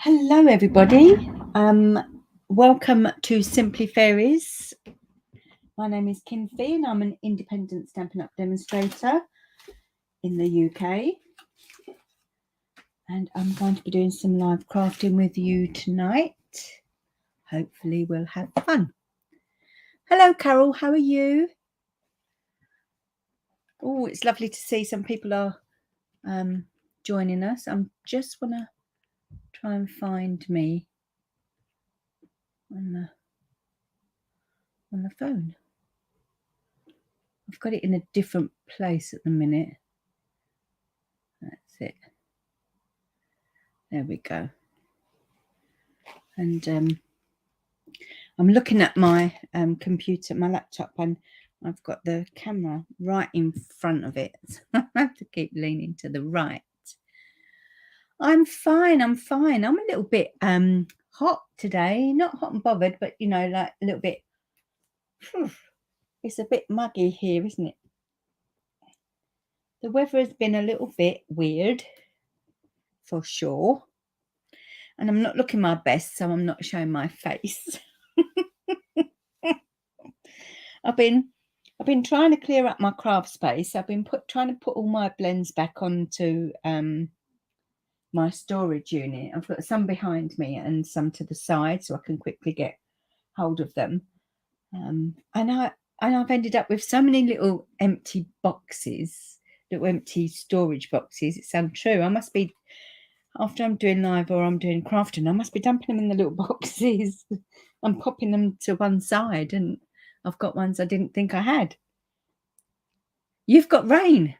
Hello, everybody. Welcome to Simply Fairies. My name is Kim Fee, and I'm an independent Stampin' Up demonstrator in the UK. And I'm going to be doing some live crafting with you tonight. Hopefully, we'll have fun. Hello, Carol. How are you? Oh, it's lovely to see some people are joining us. I'm just want to try and find me on the phone. I've got it in a different place at the minute. That's it. There we go. And I'm looking at my computer, my laptop, and I've got the camera right in front of it. I have to keep leaning to the right. I'm fine. I'm a little bit hot today. Not hot and bothered, but you know, like a little bit. It's a bit muggy here, isn't it? The weather has been a little bit weird, for sure. And I'm not looking my best, so I'm not showing my face. I've been trying to clear up my craft space. I've been trying to put all my blends back onto my storage unit. I've got some behind me and some to the side, so I can quickly get hold of them. And I've ended up with so many little empty boxes, little empty storage boxes. It's untrue. I must be, after I'm doing live or I'm doing crafting, I must be dumping them in the little boxes and popping them to one side. And I've got ones I didn't think I had. You've got rain.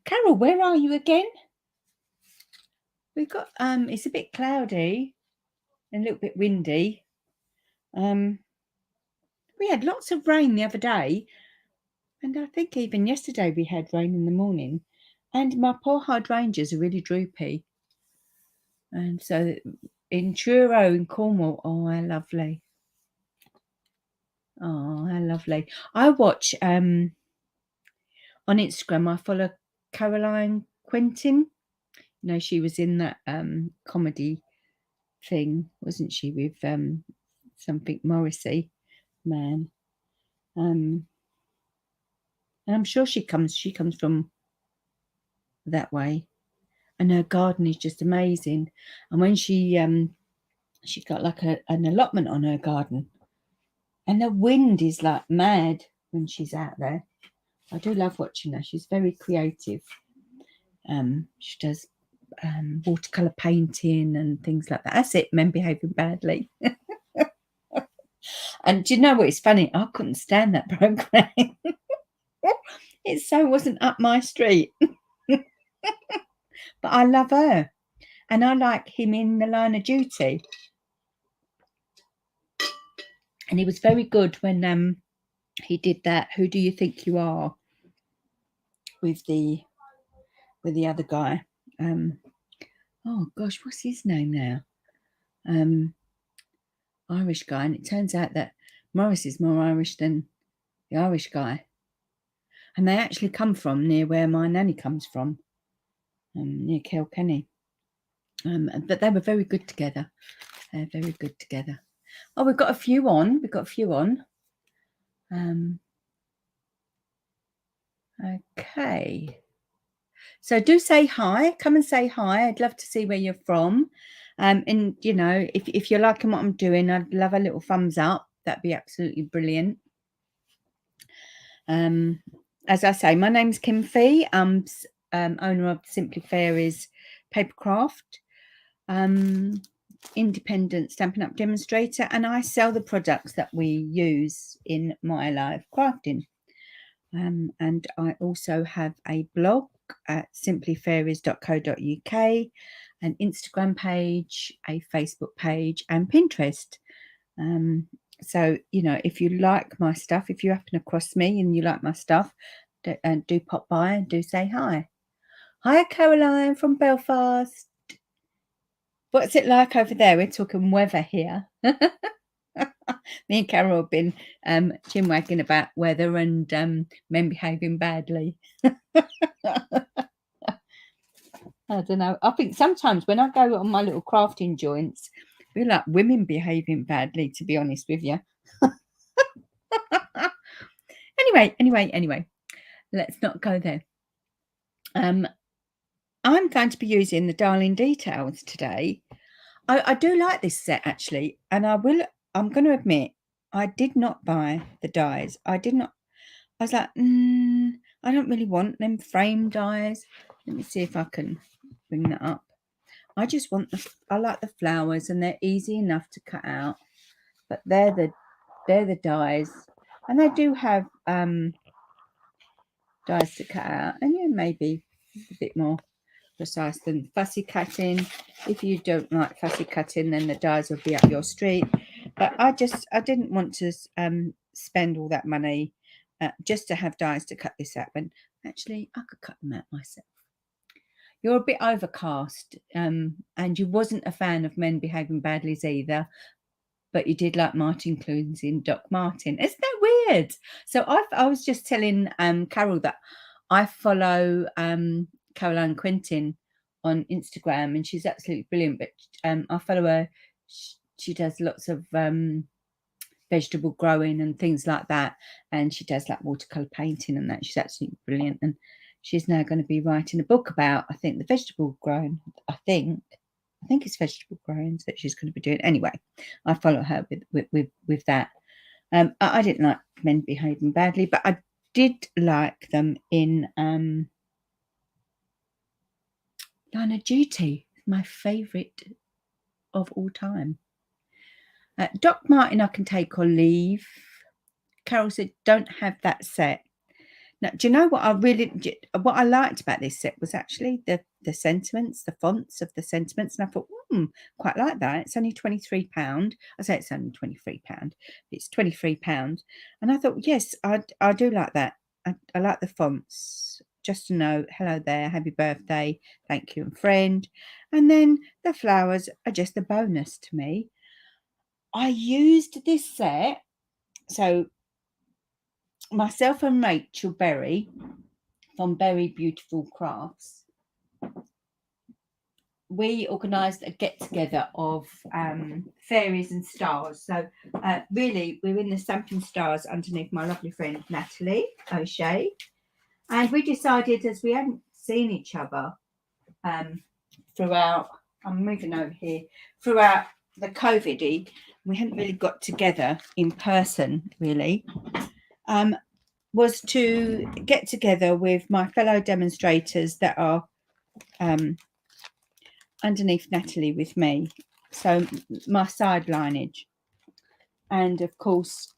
Carol, where are you again? We've got, it's a bit cloudy and a little bit windy. We had lots of rain the other day. And I think even yesterday we had rain in the morning. And my poor hydrangeas are really droopy. And so in Truro in Cornwall, oh, how lovely. Oh, how lovely. I watch, on Instagram, I follow Caroline Quentin. You know, she was in that comedy thing, wasn't she, with something Morrissey man. And I'm sure she comes from that way. And her garden is just amazing. And when she got like an allotment on her garden, and the wind is like mad when she's out there. I do love watching her. She's very creative. She does watercolor painting and things like that. That's it, men behaving badly. And do you know what? It's funny. I couldn't stand that program. It so wasn't up my street. But I love her. And I like him in The Line of Duty. And he was very good when he did that Who Do You Think You Are with the other guy. Oh gosh, what's his name now? Irish guy. And it turns out that Morris is more Irish than the Irish guy. And they actually come from near where my nanny comes from, near Kilkenny. But they were very good together. They're very good together. Oh, we've got a few on. Okay. So do say hi. Come and say hi. I'd love to see where you're from. And, you know, if you're liking what I'm doing, I'd love a little thumbs up. That'd be absolutely brilliant. As I say, my name's Kim Fee. I'm owner of Simply Fairies Papercraft, independent Stampin' Up demonstrator, and I sell the products that we use in my live crafting. And I also have a blog at simplyfairies.co.uk, an Instagram page, a Facebook page, and Pinterest. So, you know, if you like my stuff, if you happen across me and you like my stuff, do pop by and do say hi. Hi, Caroline from Belfast. What's it like over there? We're talking weather here. Me and Carol have been chinwagging about weather and men behaving badly. I don't know. I think sometimes when I go on my little crafting joints, I feel like women behaving badly, to be honest with you. Anyway, let's not go there. I'm going to be using the Darling Details today. I do like this set actually, and I'm going to admit, I did not buy the dies. I was like, I don't really want them frame dies. Let me see if I can bring that up. I just want I like the flowers, and they're easy enough to cut out. But they're the dies, and they do have dies to cut out, and yeah, maybe a bit more precise than fussy cutting. If you don't like fussy cutting, then the dies will be up your street. But I didn't want to spend all that money just to have dies to cut this out, when actually I could cut them out myself. You're a bit overcast, and you wasn't a fan of Men Behaving Badly either, but you did like Martin Clunes in Doc Martin. Isn't that weird? So I was just telling Carol that I follow Caroline Quentin on Instagram, and she's absolutely brilliant. But I follow her. She does lots of vegetable growing and things like that, and she does like watercolor painting and that. She's absolutely brilliant, and she's now going to be writing a book about, I think, the vegetable growing. I think it's vegetable growing that she's going to be doing. Anyway, I follow her with that. I didn't like Men Behaving Badly, but I did like them in Line of Duty, my favourite of all time. Doc Martin I can take or leave. Carol said, don't have that set. Now, do you know what I liked about this set was actually the sentiments, the fonts of the sentiments. And I thought, quite like that. It's only £23. I say it's only £23. It's £23. And I thought, yes, I do like that. I like the fonts. Just to know, hello there, happy birthday, thank you, and friend. And then the flowers are just a bonus to me. I used this set, so myself and Rachel Berry from Berry Beautiful Crafts, we organised a get-together of fairies and stars. So really, we're in the Stampin' Stars underneath my lovely friend Natalie O'Shea. And we decided, as we hadn't seen each other throughout, I'm moving over here, throughout the COVID, we hadn't really got together in person, really, was to get together with my fellow demonstrators that are underneath Natalie with me. So my side lineage. And of course,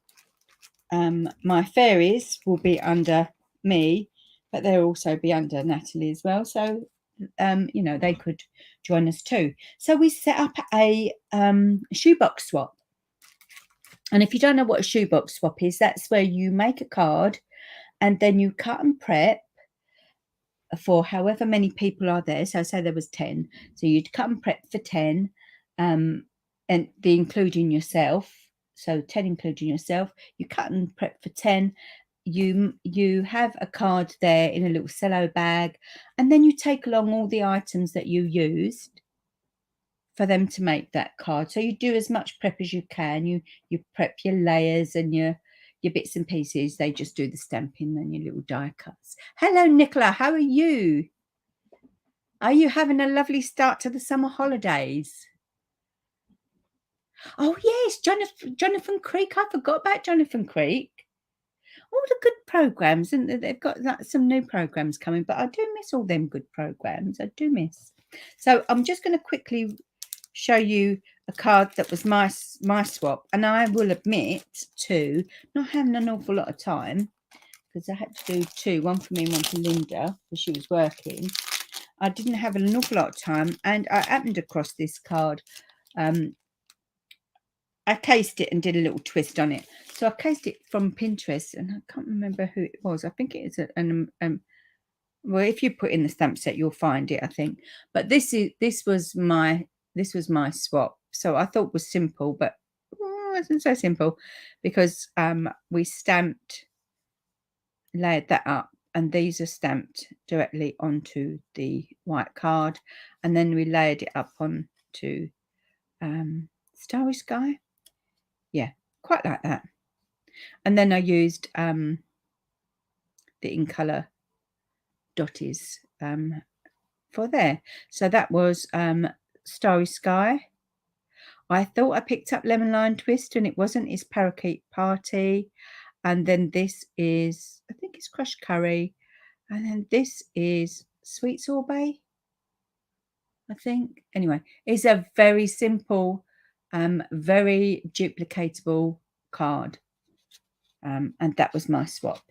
my fairies will be under me, but they'll also be under Natalie as well. So, they could join us too. So we set up a shoebox swap. And if you don't know what a shoebox swap is, that's where you make a card and then you cut and prep for however many people are there. So say there was 10. So you'd cut and prep for 10, and the including yourself. So 10 including yourself. You cut and prep for 10. You have a card there in a little cello bag, and then you take along all the items that you used for them to make that card. So you do as much prep as you can. You prep your layers and your bits and pieces. They just do the stamping and your little die cuts. Hello, Nicola. How are you? Are you having a lovely start to the summer holidays? Oh, yes, Jonathan Creek. I forgot about Jonathan Creek. All the good programs, and they've got some new programs coming, but I do miss all them good programs. I do miss. So I'm just going to quickly show you a card that was my swap, and I will admit to not having an awful lot of time, because I had to do two, one for me and one for Linda, because she was working. I didn't have an awful lot of time, and I happened across this card. I cased it and did a little twist on it. So I cased it from Pinterest, and I can't remember who it was. I think it is well, if you put in the stamp set, you'll find it, I think. But this was my swap. So I thought it was simple, but it wasn't so simple, because we layered that up, and these are stamped directly onto the white card, and then we layered it up onto Starry Sky. Yeah, quite like that. And then I used the in colour dotties for there. So that was Starry Sky. I thought I picked up Lemon Lime Twist, and it wasn't. It's Parakeet Party. And then this is, I think it's Crushed Curry. And then this is Sweet Sorbet, I think. Anyway, it's a very simple, very duplicatable card. And that was my swap.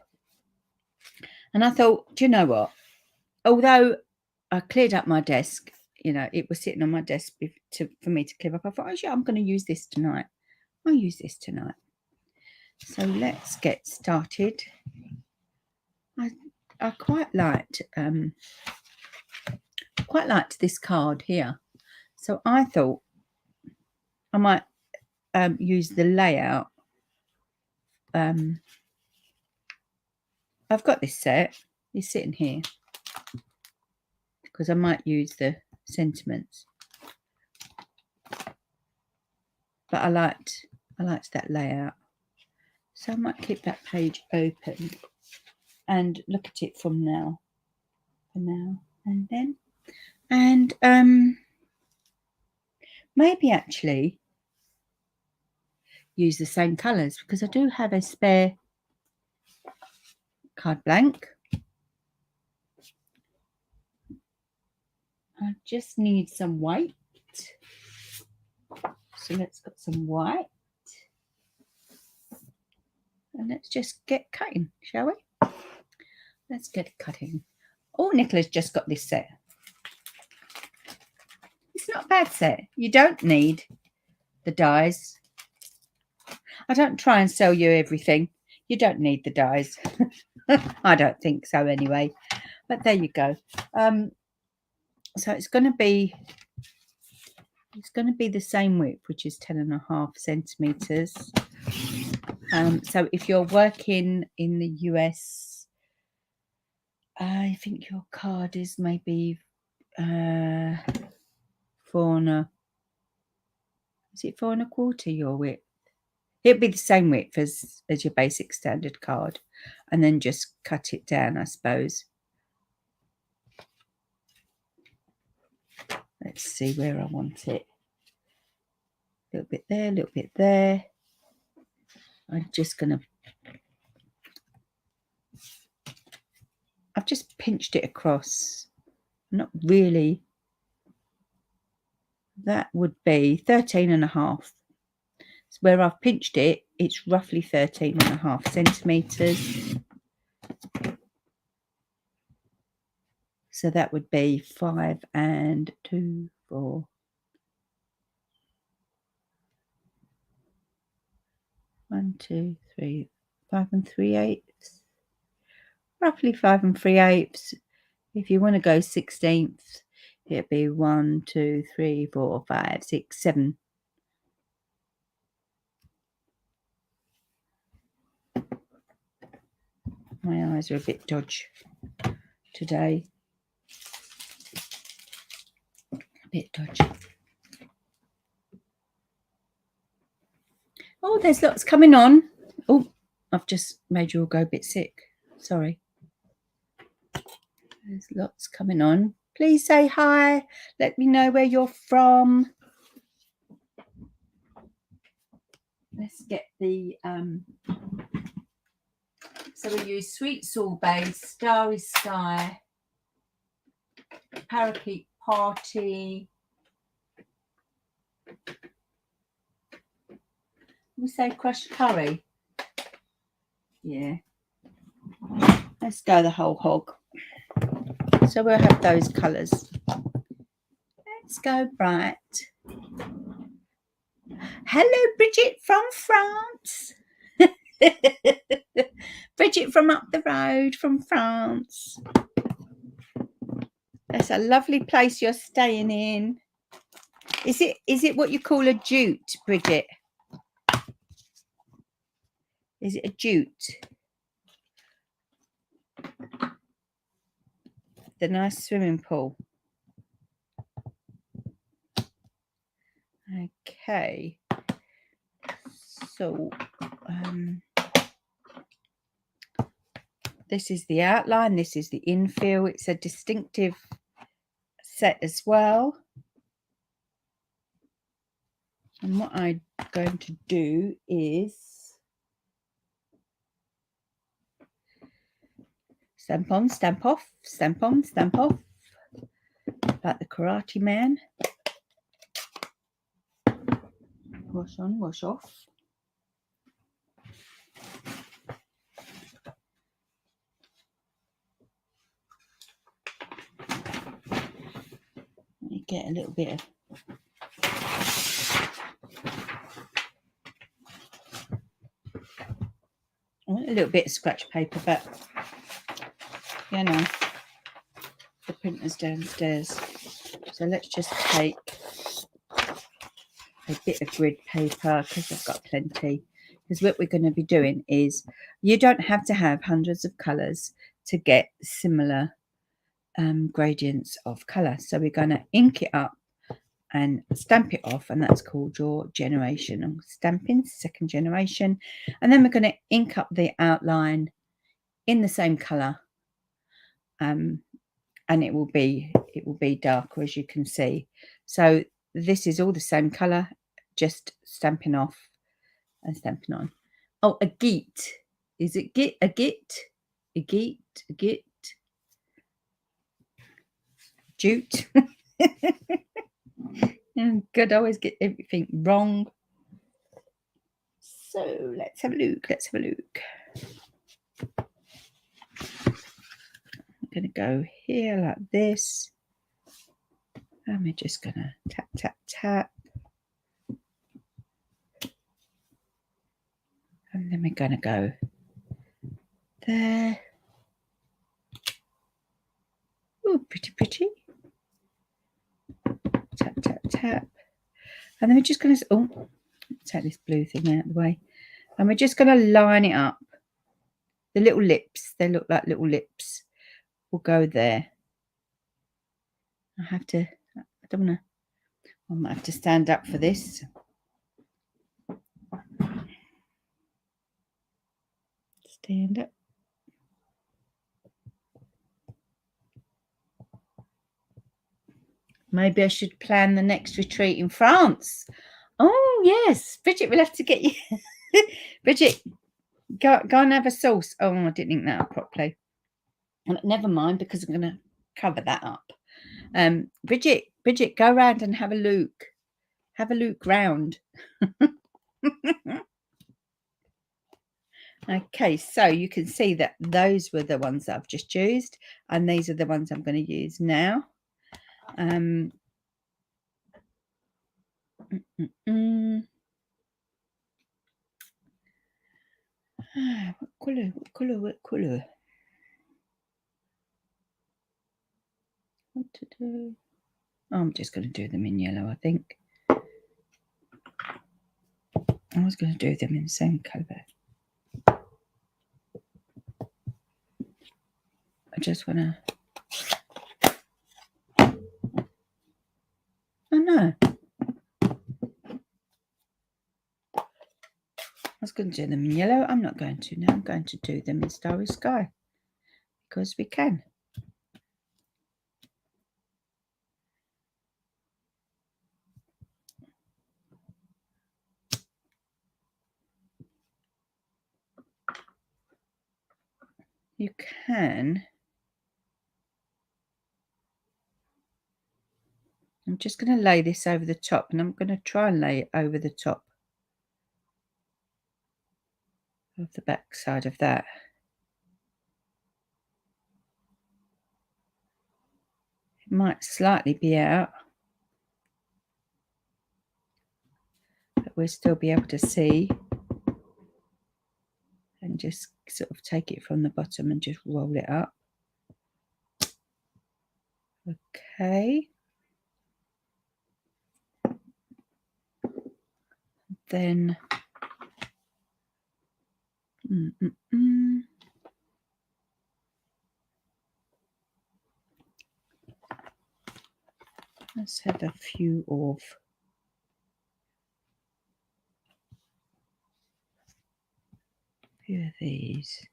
And I thought, do you know what? Although I cleared up my desk, you know, it was sitting on my desk for me to clear up. I thought, oh yeah, I'm going to use this tonight. I'll use this tonight. So let's get started. I quite liked this card here. So I thought I might use the layout. I've got this set. It's sitting here because I might use the sentiments. But I liked that layout. So I might keep that page open and look at it from now. For now and then. And maybe actually use the same colours, because I do have a spare card blank. I just need some white. So let's get some white. And let's just get cutting, shall we? Let's get cutting. Oh, Nicola's just got this set. It's not a bad set. You don't need the dies. I don't try and sell you everything. You don't need the dies. I don't think so anyway. But there you go. So it's going to be the same width, which is 10.5 centimeters. So if you're working in the US, I think your card is maybe 4.25. Is it 4.25 your width? It'd be the same width as your basic standard card, and then just cut it down, I suppose. Let's see where I want it. A little bit there, a little bit there. I'm just gonna. I've just pinched it across. Not really. That would be 13.5. So where I've pinched it, it's roughly 13.5 centimeters. So that would be 5 and 2, 4. 1, 2, 3, 5 and 3/8. Roughly 5 and 3/8. If you want to go 16th, it'd be 1, 2, 3, 4, 5, 6, 7. My eyes are a bit dodgy today. A bit dodgy. Oh, there's lots coming on. Oh, I've just made you all go a bit sick. Sorry. There's lots coming on. Please say hi. Let me know where you're from. Let's get the so we use Sweet Sorbet, Starry Sky, Parakeet Party. We say Crushed Curry. Yeah. Let's go the whole hog. So we'll have those colours. Let's go bright. Hello, Bridget from France. Bridget from up the road from France. That's a lovely place you're staying in. Is it what you call a jute, Bridget? Is it a jute? The nice swimming pool. Okay. So, this is the outline. This is the infill. It's a distinctive set as well. And what I'm going to do is stamp on, stamp off, stamp on, stamp off, like the Karate Man. Wash on, wash off. You get a little bit of scratch paper, but you know, the printer's downstairs. So let's just take a bit of grid paper because I've got plenty. Because what we're going to be doing is, you don't have to have hundreds of colours to get similar gradients of colour. So we're going to ink it up and stamp it off, and that's called your generation. I'm stamping second generation, and then we're going to ink up the outline in the same colour, and it will be darker, as you can see. So this is all the same colour, just stamping off and stamping on. Oh, a git. Is it git? A git? A git? A git? Jute. Good, I always get everything wrong. So let's have a look. Let's have a look. I'm going to go here like this. And we're just going to tap, tap, tap. And then we're going to go there. Oh, pretty, pretty. Tap, tap, tap. And then we're just going to, take this blue thing out of the way. And we're just going to line it up. The little lips, they look like little lips, will go there. I might have to stand up for this. Stand up. Maybe I should plan the next retreat in France. Oh, yes. Bridget, we'll have to get you. Bridget, go and have a sauce. Oh, I didn't think that up properly. Never mind, because I'm going to cover that up. Bridget, go round and have a look. Have a look round. Okay, so you can see that those were the ones that I've just used, and these are the ones I'm going to use now. What colour? What colour? What colour? What to do? Oh, I'm just going to do them in yellow, I think. I was going to do them in the same colour. I just want to. Oh no. I was going to do them in yellow. I'm not going to now. I'm going to do them in Starry Sky because we can. You can. I'm just going to lay this over the top, and I'm going to try and lay it over the top of the back side of that. It might slightly be out, but we'll still be able to see, and just sort of take it from the bottom and just roll it up. Okay. Then Let's have a few of these.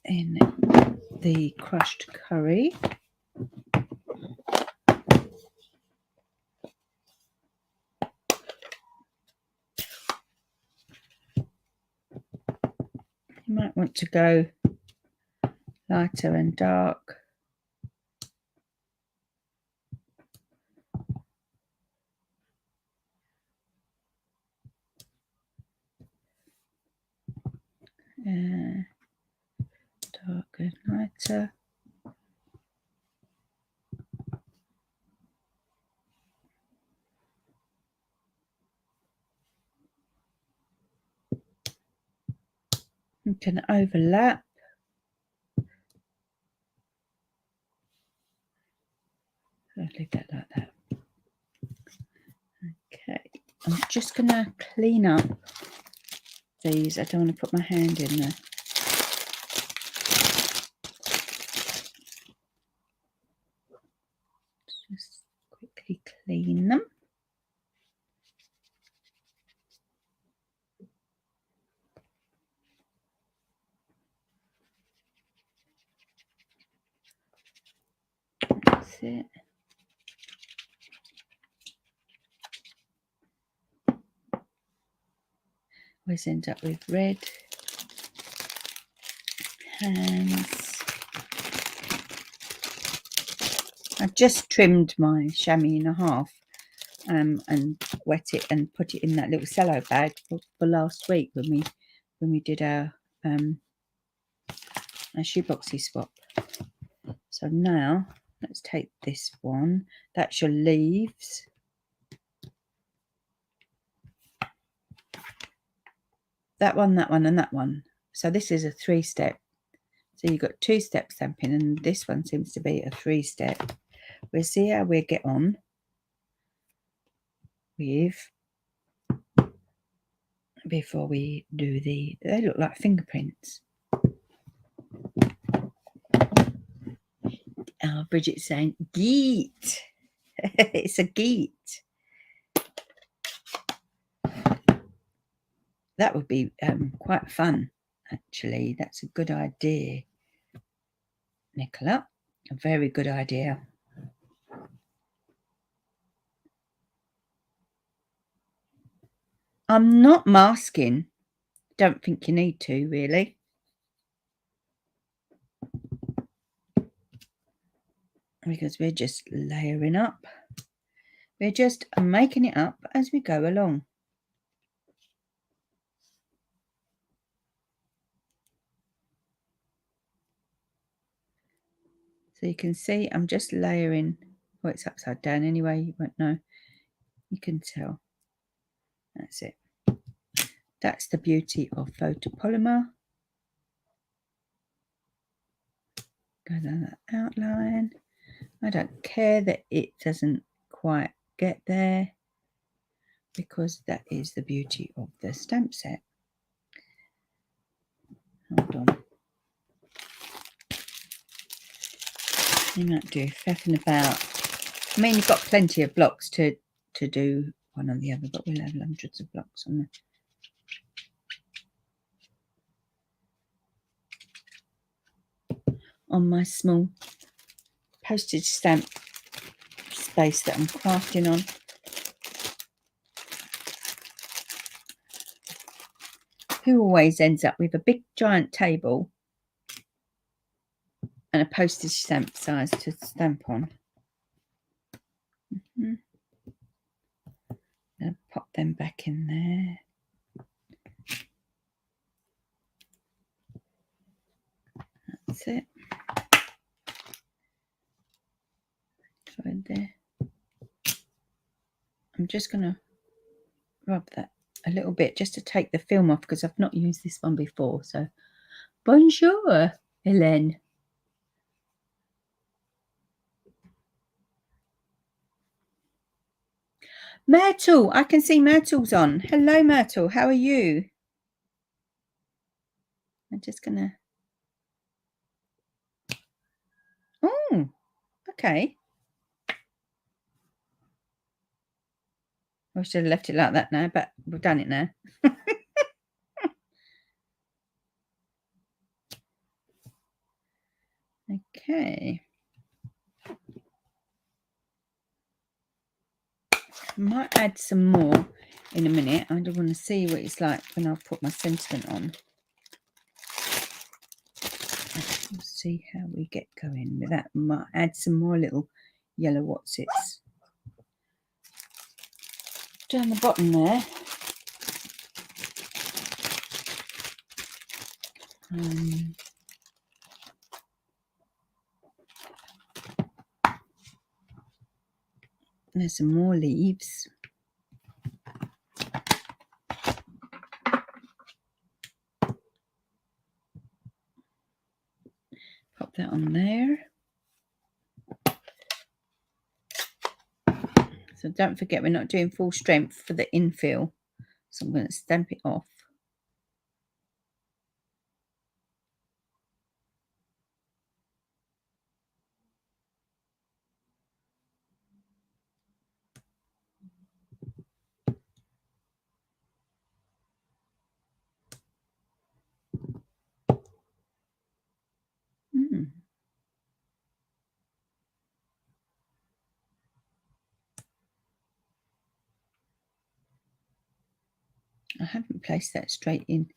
In the crushed curry. You might want to go lighter and dark. Dark and lighter. You can overlap. I'll leave that like that. Okay, I'm just going to clean up these. I don't want to put my hand in there. Just quickly clean them. That's it. Always end up with red hands. I've just trimmed my chamois in half and wet it and put it in that little cello bag for last week when we did our shoeboxy swap. So now let's take this one. That's your leaves. That one, and that one. So this is a 3-step. So you've got 2-step stamping, and this one seems to be a 3-step. We'll see how we get on with before we do they look like fingerprints. Bridget's saying geet. It's a geet. That would be quite fun, actually. That's a good idea, Nicola. A very good idea. I'm not masking. Don't think you need to, really. Because we're just layering up. We're just making it up as we go along. So you can see I'm just layering. Oh, it's upside down anyway. You won't know. You can tell. That's it. That's the beauty of photopolymer. Go down that outline. I don't care that it doesn't quite get there, because that is the beauty of the stamp set. Hold on. You might do faffing about. I mean, you've got plenty of blocks to do one or the other, but we'll have hundreds of blocks on there. On my small postage stamp space that I'm crafting on. Who always ends up with a big giant table and a postage stamp size to stamp on. I'll pop them back in there. That's it. Right there. I'm just going to rub that a little bit just to take the film off, because I've not used this one before. So, bonjour, Hélène. Myrtle, I can see Myrtle's on. Hello, Myrtle. How are you? I'm just going to Okay. I should have left it like that now, but we've done it now. Okay. I might add some more in a minute. I just want to see what it's like when I put my sentiment on. Let's see how we get going with that. Might add some more little yellow whatsits down the bottom there. There's some more leaves. Pop that on there. So don't forget, we're not doing full strength for the infill. So I'm going to stamp it off. I haven't placed that straight in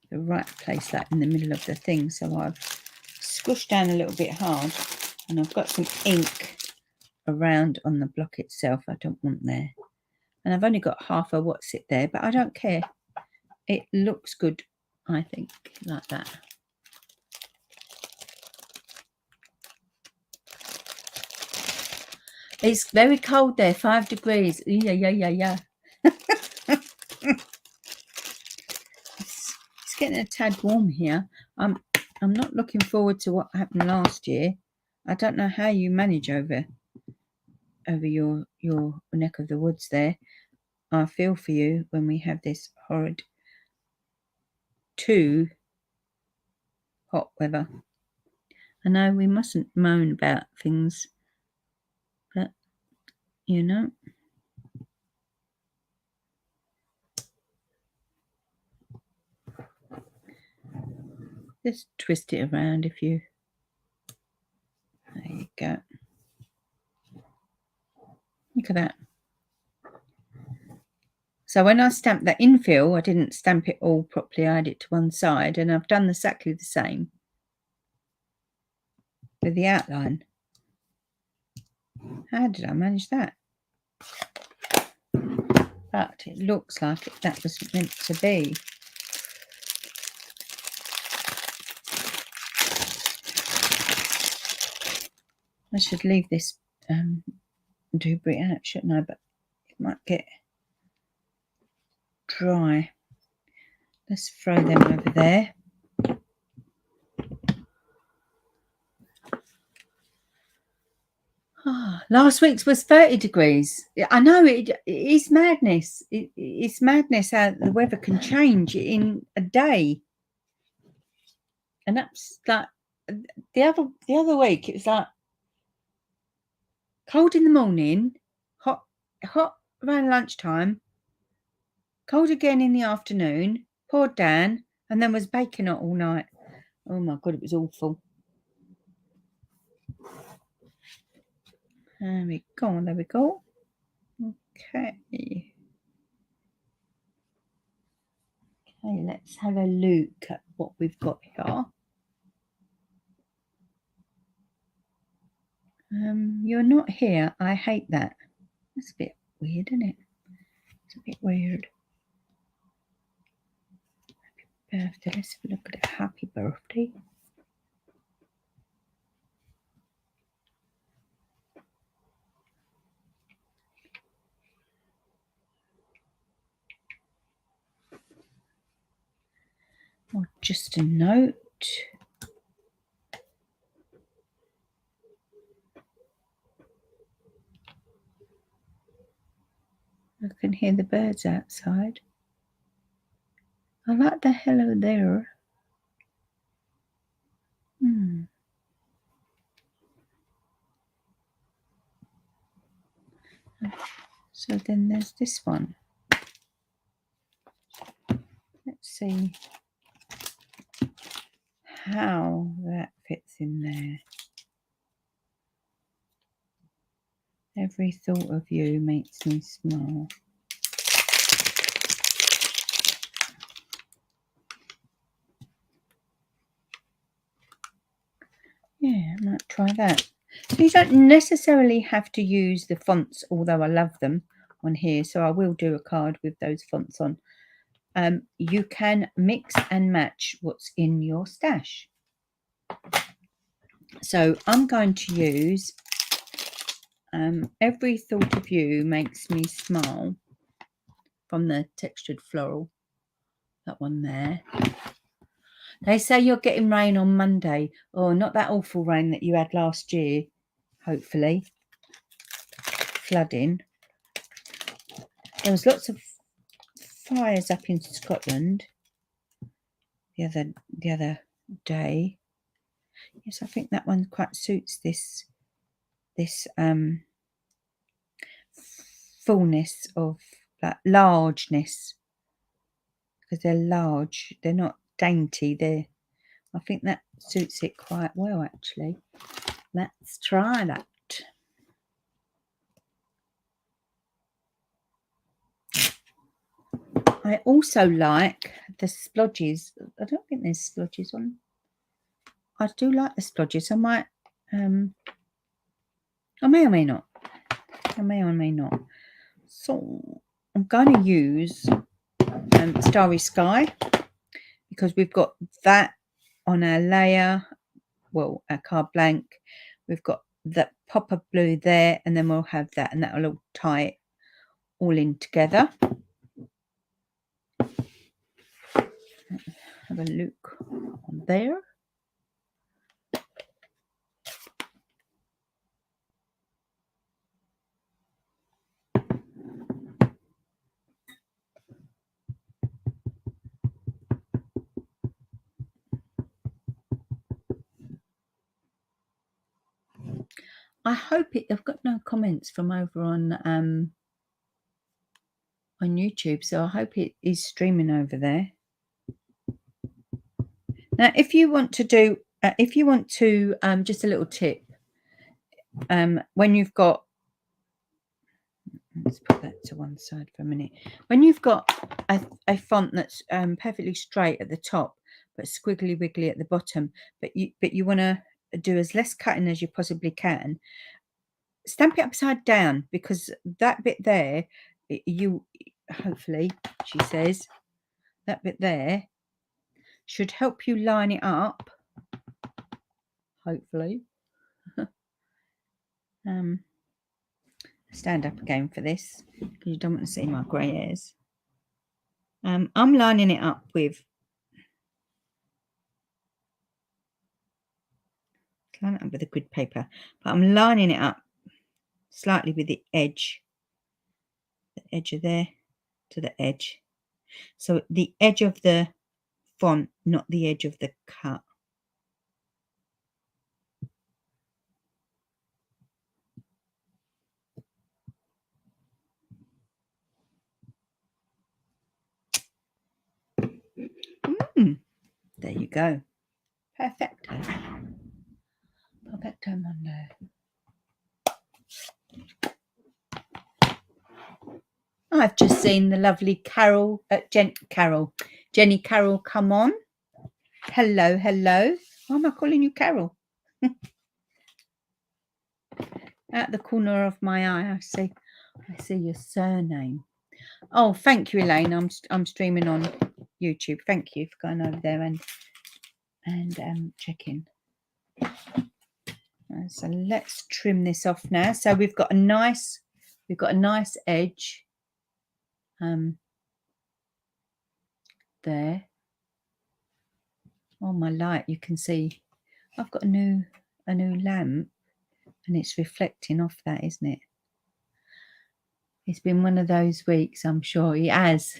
the right place, that in the middle of the thing. So I've squished down a little bit hard, and I've got some ink around on the block itself. I don't want there. And I've only got half a whatsit there, but I don't care. It looks good, I think, like that. It's very cold there, 5 degrees. Yeah. It's getting a tad warm here. I'm not looking forward to what happened last year. I don't know how you manage over your neck of the woods there. I feel for you when we have this horrid too hot weather. I know we mustn't moan about things, but you know. Just twist it around if you. There you go. Look at that. So when I stamped the infill, I didn't stamp it all properly. I had it to one side, and I've done exactly the same with the outline. How did I manage that? But it looks like that was meant to be. I should leave this debris out, shouldn't I? But it might get dry. Let's throw them over there. Oh, last week's was 30 degrees. I know it is madness. It's madness how the weather can change in a day. And that's like the other week. It was like cold in the morning, hot around lunchtime, cold again in the afternoon, poured down, and then was baking hot all night. Oh my God, it was awful. There we go. There we go. Okay. Okay, let's have a look at what we've got here. You're not here. I hate that. That's a bit weird, isn't it? It's a bit weird. Happy birthday. Let's have a look at it. Happy birthday. Or just a note. I can hear the birds outside. I like the hello there. So then there's this one. Let's see how that fits in there. Every thought of you makes me smile. Yeah, I might try that. So you don't necessarily have to use the fonts, although I love them on here. So I will do a card with those fonts on. You can mix and match what's in your stash. So I'm going to use Every Thought of You Makes Me Smile from the Textured Floral. That one there. They say you're getting rain on Monday. Oh, not that awful rain that you had last year, hopefully. Flooding. There was lots of fires up in Scotland the other day. Yes, I think that one quite suits this fullness of that largeness, because they're large. They're not dainty. I think that suits it quite well, actually. Let's try that. I also like the splodges. I don't think there's splodges on. I do like the splodges. I might, I may or may not. I may or may not. So I'm going to use Starry Sky, because we've got that on our layer. Well, our card blank. We've got that pop of blue there, and then we'll have that, and that will all tie it all in together. Have a look on there. I hope it. I've got no comments from over on YouTube, so I hope it is streaming over there. Now, if you want to do, just a little tip, when you've got, let's put that to one side for a minute. When you've got a font that's perfectly straight at the top, but squiggly wiggly at the bottom, but you want to do as less cutting as you possibly can, stamp it upside down, because that bit there, hopefully, she says, that bit there should help you line it up. Hopefully. Stand up again for this, because you don't want to see my grey hairs. I'm lining it up with, a grid paper, but I'm lining it up slightly with the edge of there to the edge. So the edge of the font, not the edge of the cut. There you go. Perfecto. Perfecto Mondo. I've just seen the lovely Jenny Carroll come on. Hello, hello. Why am I calling you Carol? Out the corner of my eye, I see your surname. Oh, thank you, Elaine. I'm streaming on YouTube. Thank you for going over there and checking. So let's trim this off now. So we've got a nice edge there. On my light, you can see I've got a new lamp, and it's reflecting off that, isn't it? It's been one of those weeks, I'm sure. It has.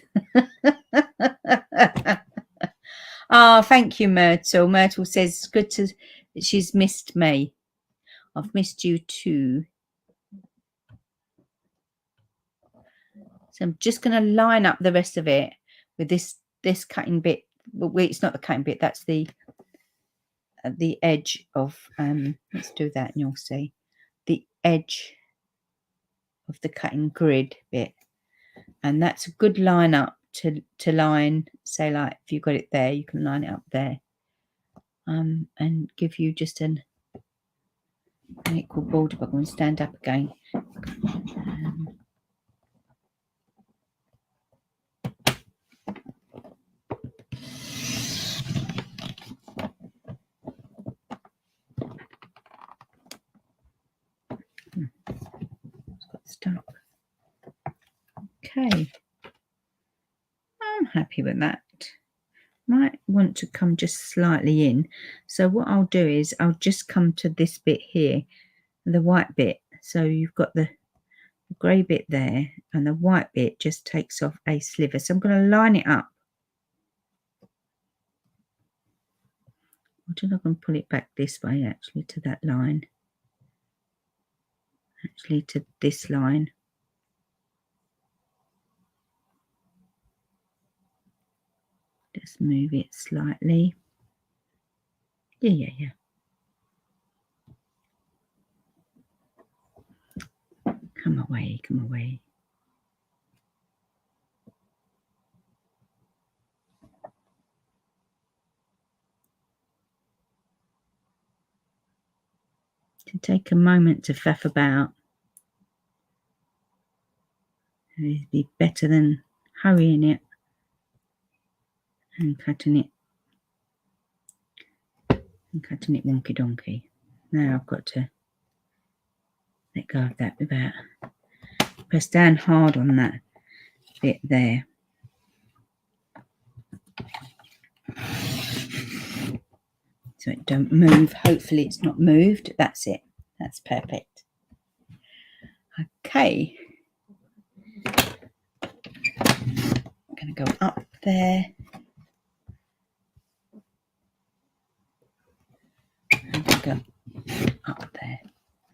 Oh, thank you, Myrtle. Myrtle says it's good to. She's missed me. I've missed you too. So I'm just going to line up the rest of it with this cutting bit. Well, it's not the cutting bit, that's the edge of let's do that and you'll see the edge of the cutting grid bit, and that's a good line up to line, say, like if you've got it there, you can line it up there, and give you just an equal border. But I'm going to stand up again. It's got stuck. Okay, I'm happy with that. Might want to come just slightly in. So what I'll do is I'll just come to this bit here, the white bit. So you've got the grey bit there, and the white bit just takes off a sliver. So I'm going to line it up. I don't know if I can pull it back this way, actually, to that line. Actually, to this line. Just move it slightly. Yeah. Come away. To take a moment to faff about. It'd be better than hurrying it and cutting it wonky donkey. Now I've got to let go of that without press down hard on that bit there. So it don't move. Hopefully it's not moved. That's it. That's perfect. Okay. I'm going to go up there. And go up there.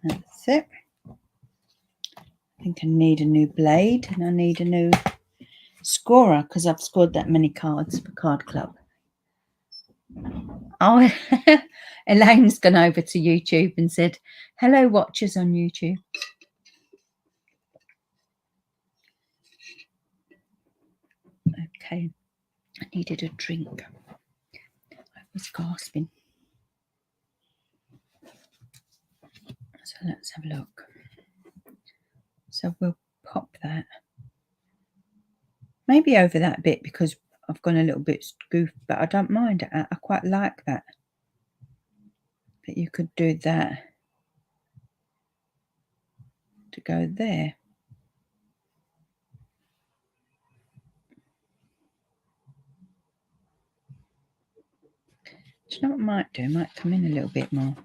That's it. I think I need a new blade and I need a new scorer because I've scored that many cards for Card Club. Oh, Elaine's gone over to YouTube and said, hello, watchers on YouTube. Okay, I needed a drink. I was gasping. So let's have a look. So we'll pop that. Maybe over that bit because I've gone a little bit goofed, but I don't mind. I quite like that. But you could do that to go there. Do you know what I might do? I might come in a little bit more.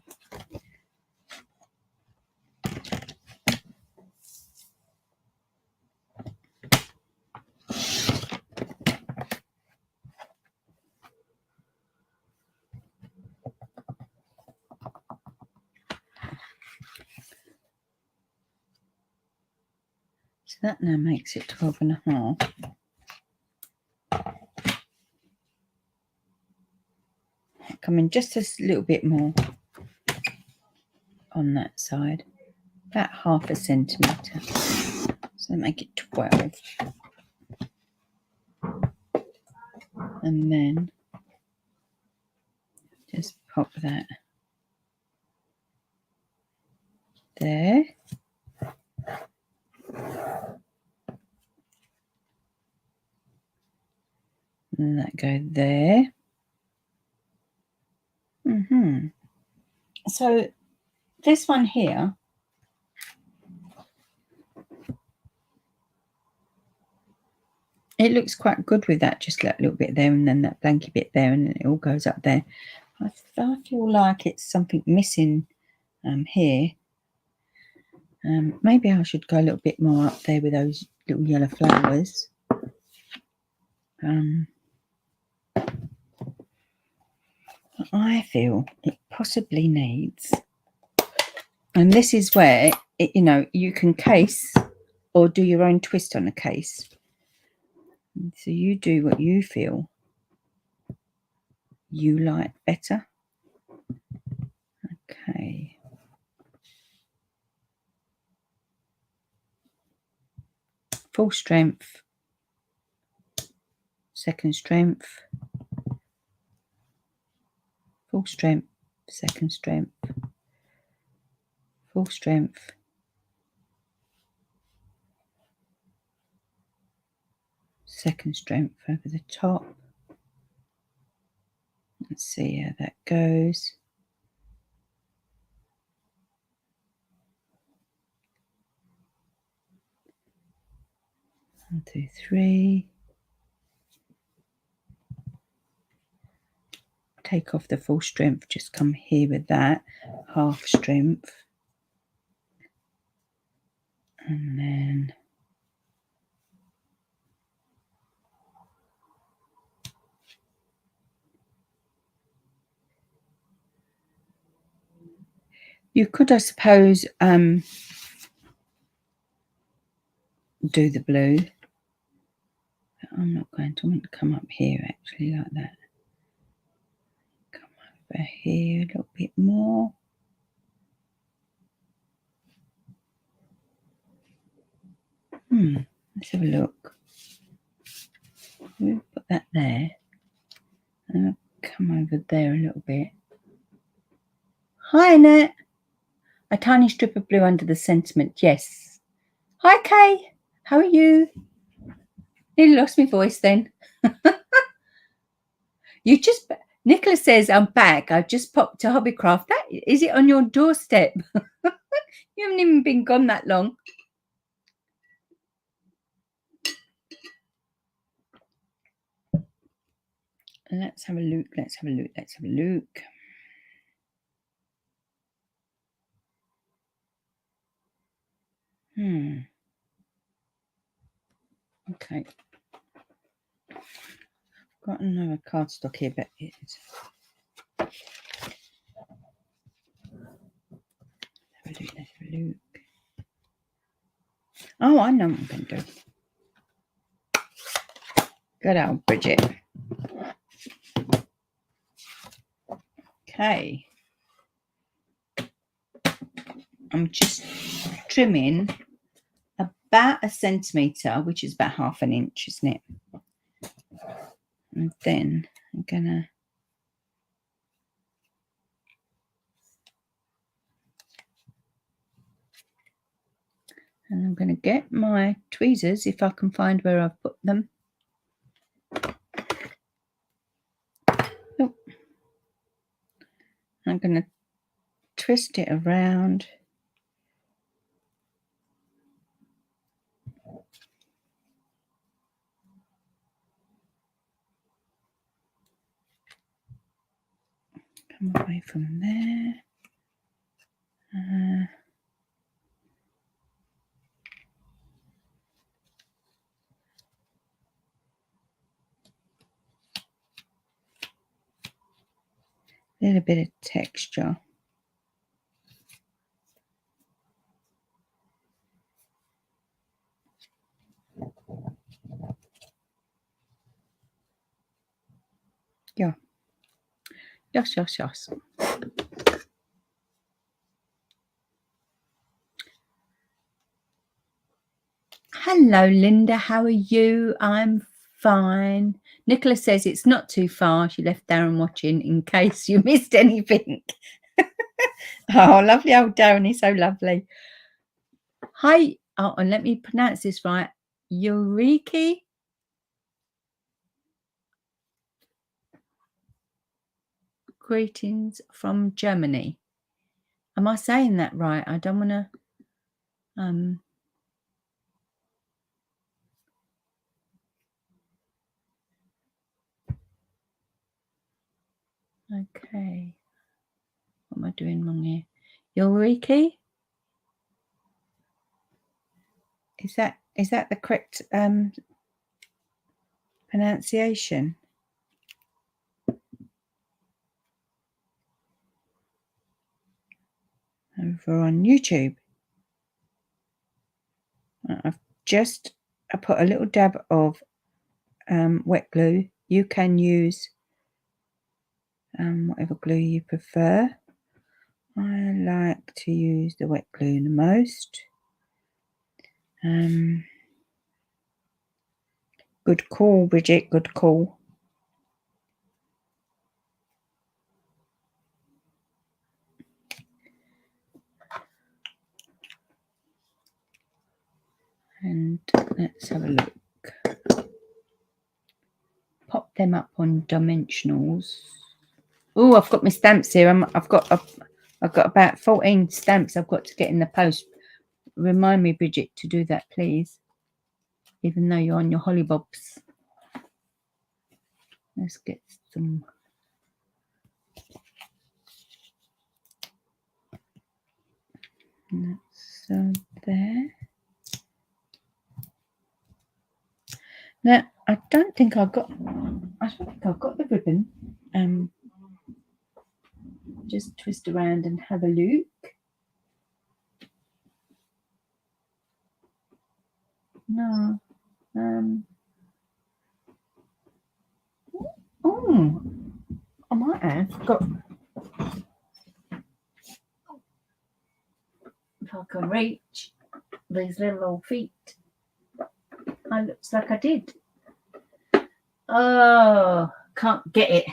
So that now makes it 12.5. Come in just a little bit more on that side, about 0.5 centimetre. So make it 12. And then just pop that there. And that go there. So this one here, it looks quite good with that, just that little bit there and then that blanky bit there, and then it all goes up there. I feel like it's something missing here. Maybe I should go a little bit more up there with those little yellow flowers. I feel it possibly needs, and this is where it, you know, you can case or do your own twist on a case. So you do what you feel you like better. Okay. Full strength, second strength, full strength, second strength, full strength, second strength over the top. Let's see how that goes. One, two, three. Take off the full strength, just come here with that half strength. And then you could, I suppose, do the blue. But I'm not going to. I want to come up here actually like that. Come over here a little bit more. Let's have a look. We'll put that there. And I'll come over there a little bit. Hi, Annette. A tiny strip of blue under the sentiment. Yes. Hi, Kay. How are you? Nearly lost my voice then. Nicola says, I'm back. I've just popped to Hobbycraft. Is it on your doorstep? You haven't even been gone that long. Let's have a look. Okay. Got another cardstock here, but it's... Let's have a look. Oh, I know what I'm going to do. Good old Bridget. Okay. I'm just trimming about 1 centimetre, which is about 1/2 inch, isn't it? And then I'm gonna get my tweezers if I can find where I've put them. Oh. I'm gonna twist it around. Come away from there. A little bit of texture. Yeah. Yes. Hello, Linda. How are you? I'm fine. Nicola says it's not too far. She left Darren watching in case you missed anything. Oh, lovely old Darren. He's so lovely. Hi. Oh, and let me pronounce this right. Eureka. Greetings from Germany. Am I saying that right? I don't want to... Okay. What am I doing wrong here? Eureka? Is that the correct pronunciation? Over on YouTube. I've just put a little dab of wet glue. You can use whatever glue you prefer. I like to use the wet glue the most. Good call, Bridget, good call. And let's have a look. Pop them up on dimensionals. Oh, I've got my stamps here. I've got about 14 stamps I've got to get in the post. Remind me, Bridget, to do that, please. Even though you're on your hollybobs. Let's get some. That's there. Now, I don't think I've got the ribbon. Just twist around and have a look. No. Oh, I might have got. If I can reach these little old feet. It looks like I did. Oh, can't get it.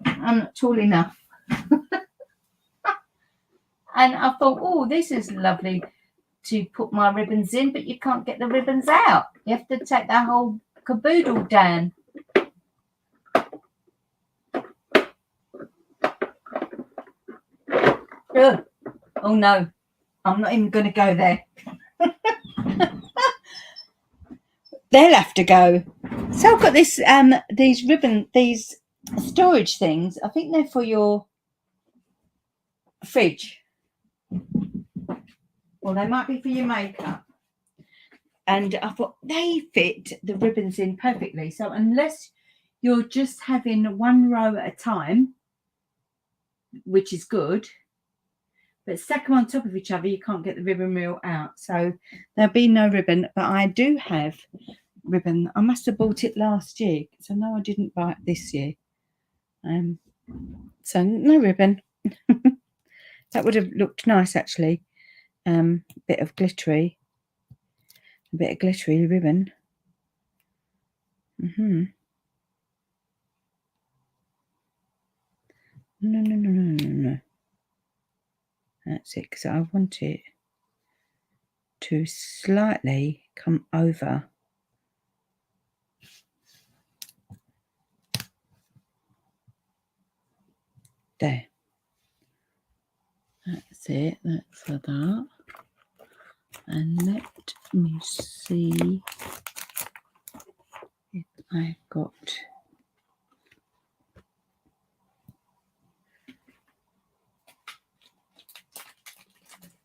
I'm not tall enough. And I thought, oh, this is lovely to put my ribbons in, but you can't get the ribbons out. You have to take that whole caboodle down. Ugh. Oh no, I'm not even going to go there. They'll have to go. So I've got this, these storage things. I think they're for your fridge. Well, they might be for your makeup. And I thought they fit the ribbons in perfectly. So unless you're just having one row at a time, which is good, but stack them on top of each other, you can't get the ribbon reel out. So there'll be no ribbon, but I do have ribbon. I must have bought it last year, because I know I didn't buy it this year. So no ribbon. That would have looked nice, actually. Bit of glittery. A bit of glittery ribbon. No. That's it, because I want it to slightly come over. There. That's it. That's for that. And let me see if I've got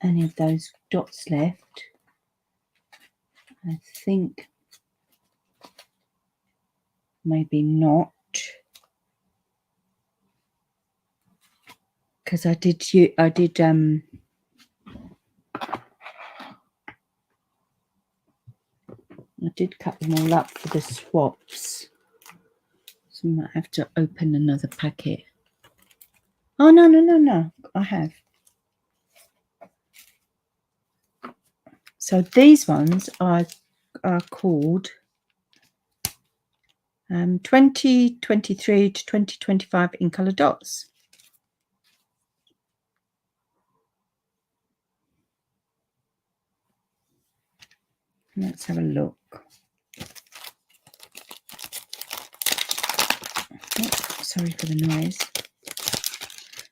any of those dots left. I think maybe not, because I did cut them all up for the swaps, so I might have to open another packet. Oh no, I have. So these ones are called 2023 to 2025 in colour dots. Let's have a look. Oh, sorry for the noise.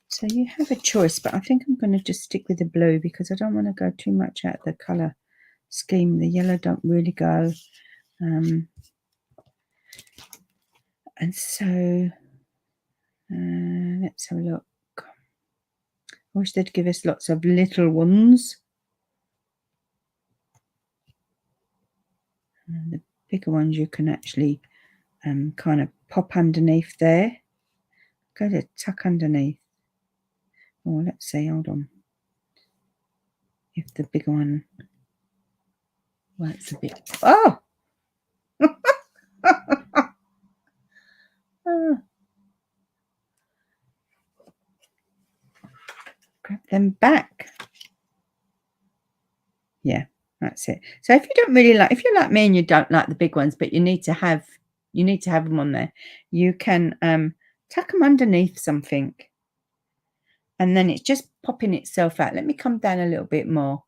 So you have a choice, but I think I'm going to just stick with the blue, because I don't want to go too much out of the colour scheme. The yellow don't really go. And so let's have a look. I wish they'd give us lots of little ones. And the bigger ones you can actually kind of pop underneath there. Go to tuck underneath. Oh, let's see, hold on. If the bigger one, Well, it's a bit. Oh! Oh. Grab them back. Yeah, that's it. So if you don't really like, if you're like me and you don't like the big ones, but you need to have them on there, you can tuck them underneath something, and then it's just popping itself out. Let me come down a little bit more.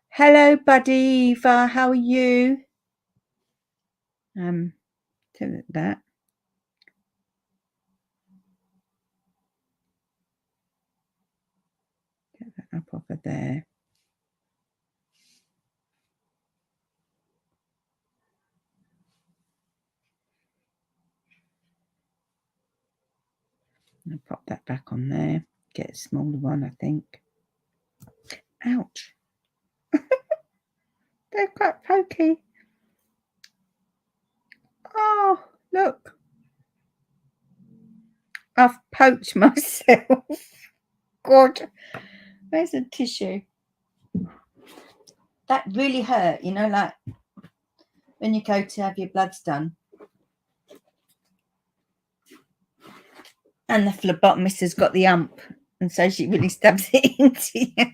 Hello, buddy Eva. How are you? So that. Get that up over there. I'll pop that back on there. Get a smaller one, I think. Ouch. They're quite pokey. Oh, look. I've poked myself. God. Where's the tissue? That really hurt, you know, like when you go to have your bloods done. And the phlebotomist has got the ump, and so she really stabs it into you.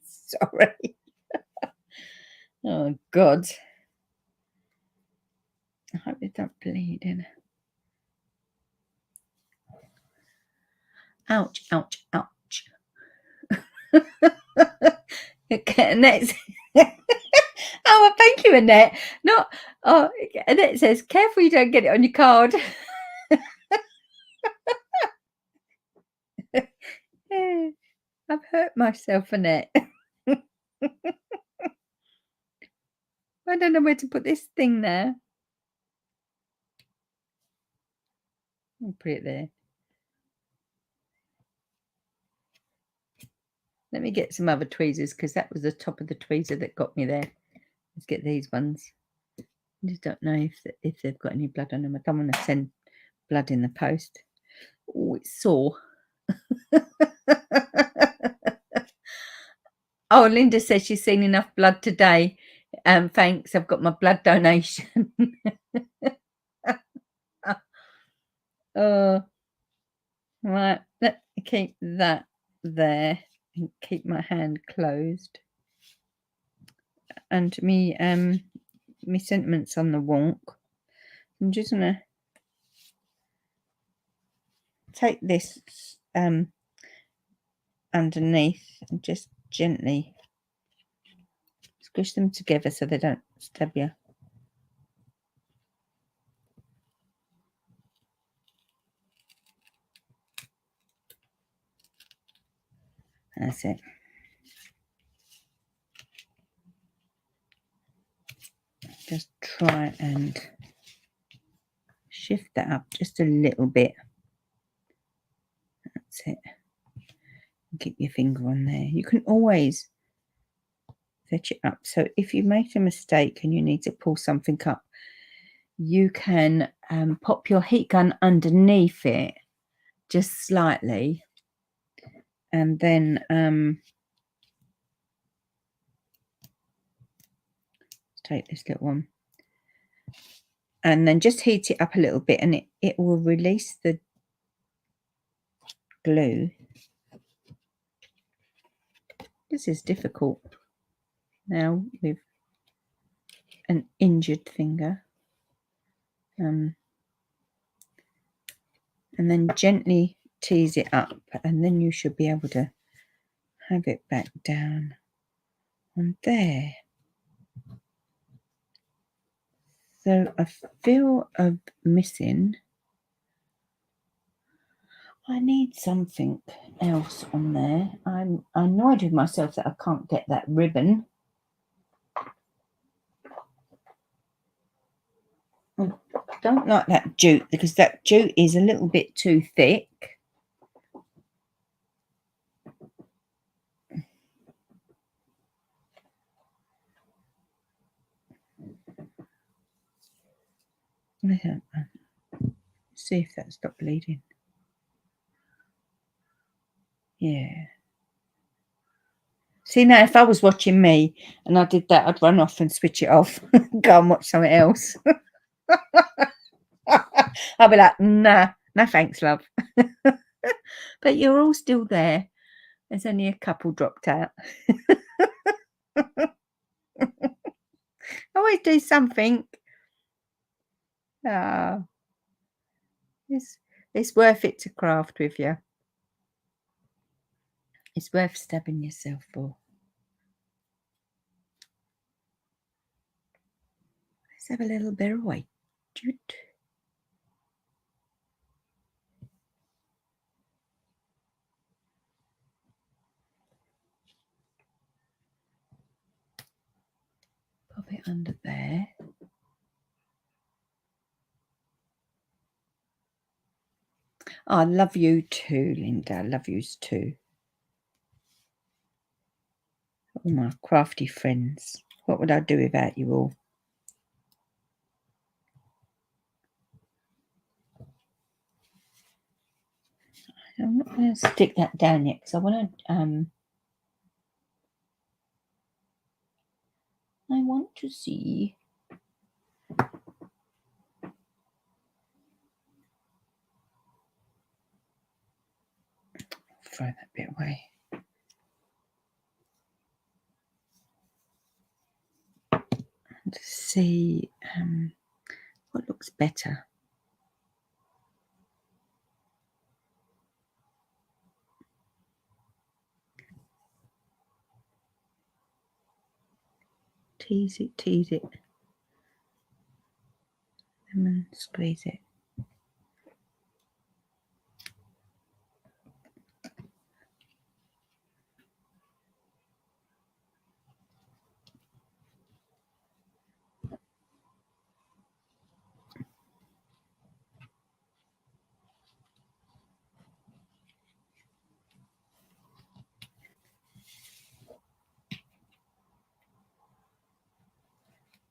Sorry. Oh, God. I hope they don't bleed in. Ouch, ouch, ouch. Annette. Oh, thank you, Annette. Not. Oh, Annette says, careful you don't get it on your card. I've hurt myself, Annette. I don't know where to put this thing there. I'll put it there. Let me get some other tweezers, because that was the top of the tweezer that got me there. Let's get these ones. I just don't know if they've got any blood on them. I don't want to send blood in the post. Oh, it's sore. Oh, Linda says she's seen enough blood today. Thanks, I've got my blood donation. Oh, right. Let me keep that there and keep my hand closed. And me sentiments on the wonk. I'm just gonna take this underneath and just gently squish them together so they don't stab you. That's it. Just try and shift that up just a little bit. That's it. Keep your finger on there. You can always fetch it up. So if you make a mistake and you need to pull something up, you can pop your heat gun underneath it just slightly, and then take this little one and then just heat it up a little bit, and it will release the glue. This is difficult now with an injured finger. And then gently tease it up, and then you should be able to have it back down on there. So I feel of missing. I need something else on there. I'm annoyed with myself that I can't get that ribbon. I don't like that jute, because that jute is a little bit too thick. See if that stopped bleeding. Yeah. See, now if I was watching me and I did that, I'd run off and switch it off, go and watch something else. I'll be like, nah, no thanks, love. But you're all still there. There's only a couple dropped out. Always do something. Ah, it's worth it to craft with you. It's worth stabbing yourself for. Let's have a little bit of white. Pop it under there. Oh, I love you too, Linda. I love you too. All my crafty friends. What would I do without you all? I'm not going to stick that down yet because I want to see. Throw that bit away. And to see what looks better. Tease it. Lemon, squeeze it.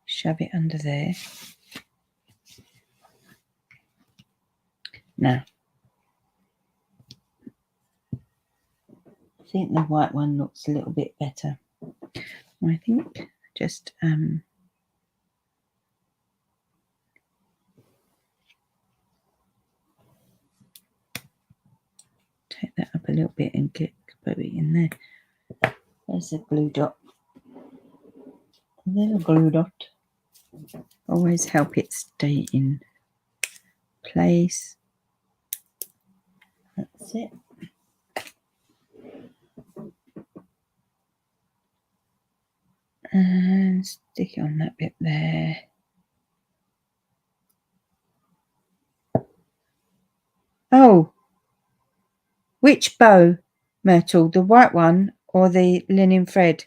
Shove it under there. Now, I think the white one looks a little bit better. I think just take that up a little bit and put it in there. There's a glue dot. A little glue dot. Always help it stay in place. That's it. And stick it on that bit there. Oh, which bow, Myrtle? The white one or the linen thread?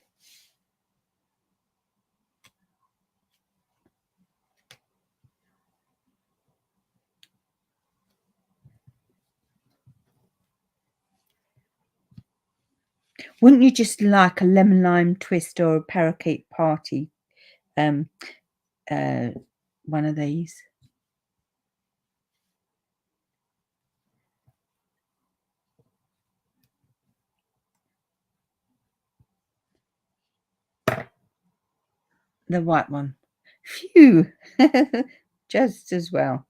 Wouldn't you just like a lemon lime twist or a parakeet party? One of these. The white one. Phew. Just as well.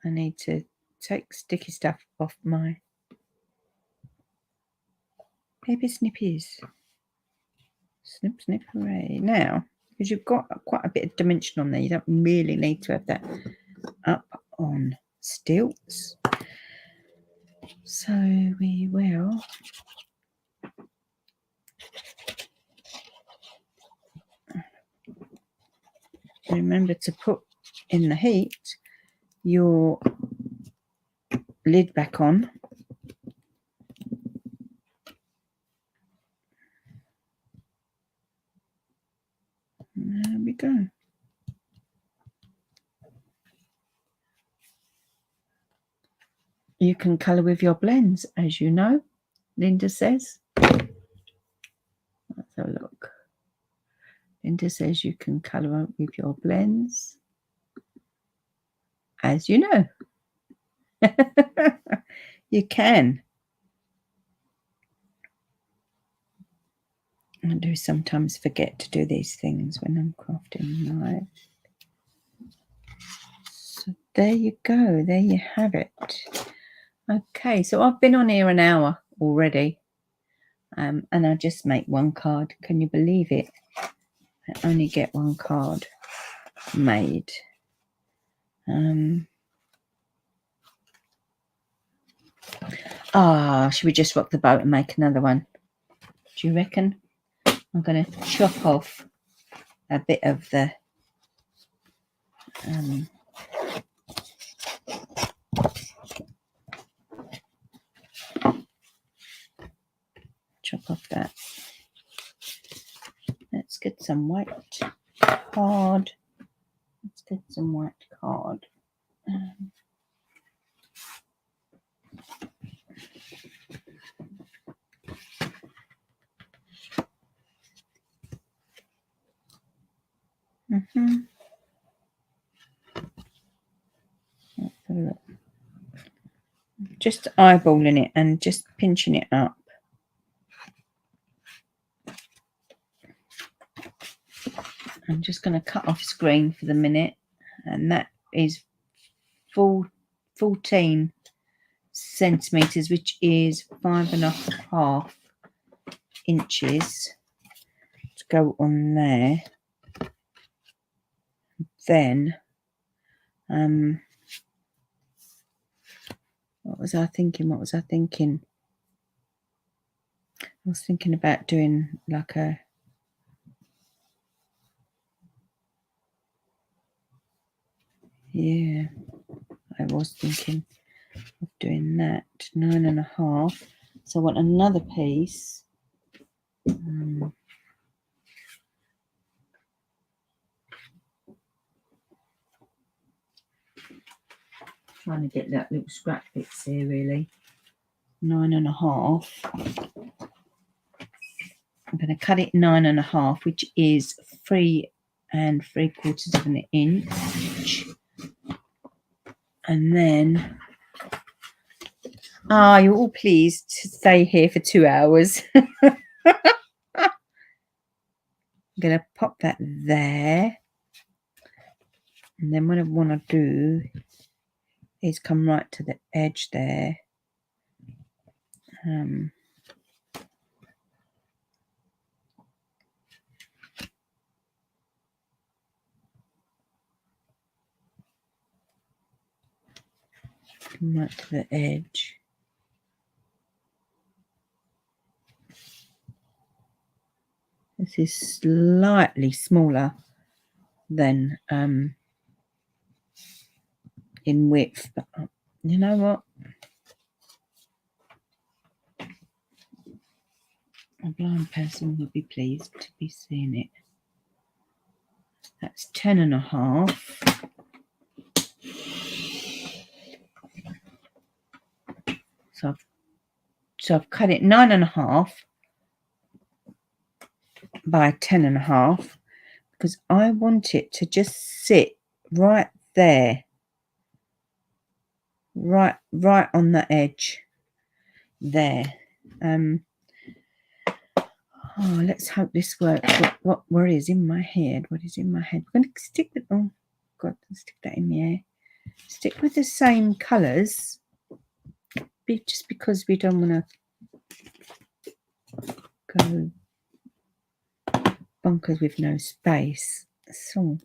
I need to take sticky stuff off my paper snippies. Snip, snip, hooray. Now, because you've got quite a bit of dimension on there, you don't really need to have that up on stilts. So we will remember to put in the heat your lid back on. There we go. You can colour with your blends, as you know, Linda says. Let's have a look. Linda says you can colour with your blends, as you know. You can. I do sometimes forget to do these things when I'm crafting live. So there you go. There you have it. Okay, so I've been on here an hour already. And I just make one card. Can you believe it? I only get one card made. Should we just rock the boat and make another one? Do you reckon? I'm going to chop off a bit of the chop off that. Let's get some white card. Let's get some white card. Just eyeballing it and just pinching it up. I'm just going to cut off screen for the minute, and that is 14 centimeters, which is 5.5 inches to go on there. Then what was I thinking? I was thinking about doing like a I was thinking of doing that 9.5. So I want another piece. Trying to get that little scrap bits here, really. 9.5. I'm going to cut it 9.5, which is 3 3/4 of an inch. And then, you're all pleased to stay here for 2 hours. I'm going to pop that there. And then what I want to do is come right to the edge there. Come right to the edge. This is slightly smaller than in width, but you know what? A blind person would be pleased to be seeing it. That's 10.5. So I've cut it 9.5 by 10.5 because I want it to just sit right there, right on the edge there. Let's hope this works. What is in my head? What is in my head? We're going to stick with, oh God, stick that in the air. Stick with the same colours, just because we don't want to go bonkers with no space. So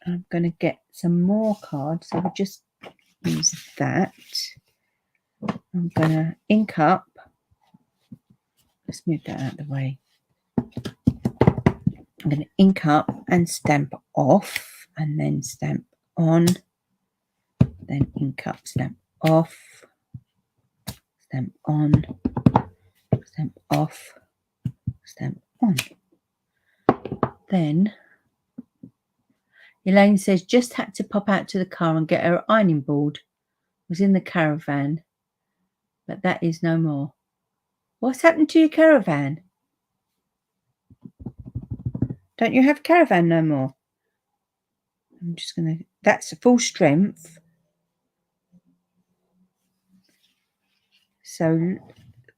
I'm going to get some more cards. So we'll just use that. I'm going to ink up. Let's move that out of the way. I'm going to ink up and stamp off, and then stamp on, then ink up, stamp off, stamp on, stamp off, stamp on. Then Elaine says, just had to pop out to the car and get her ironing board. Was in the caravan, but that is no more. What's happened to your caravan? Don't you have caravan no more? I'm just going to, that's a full strength. So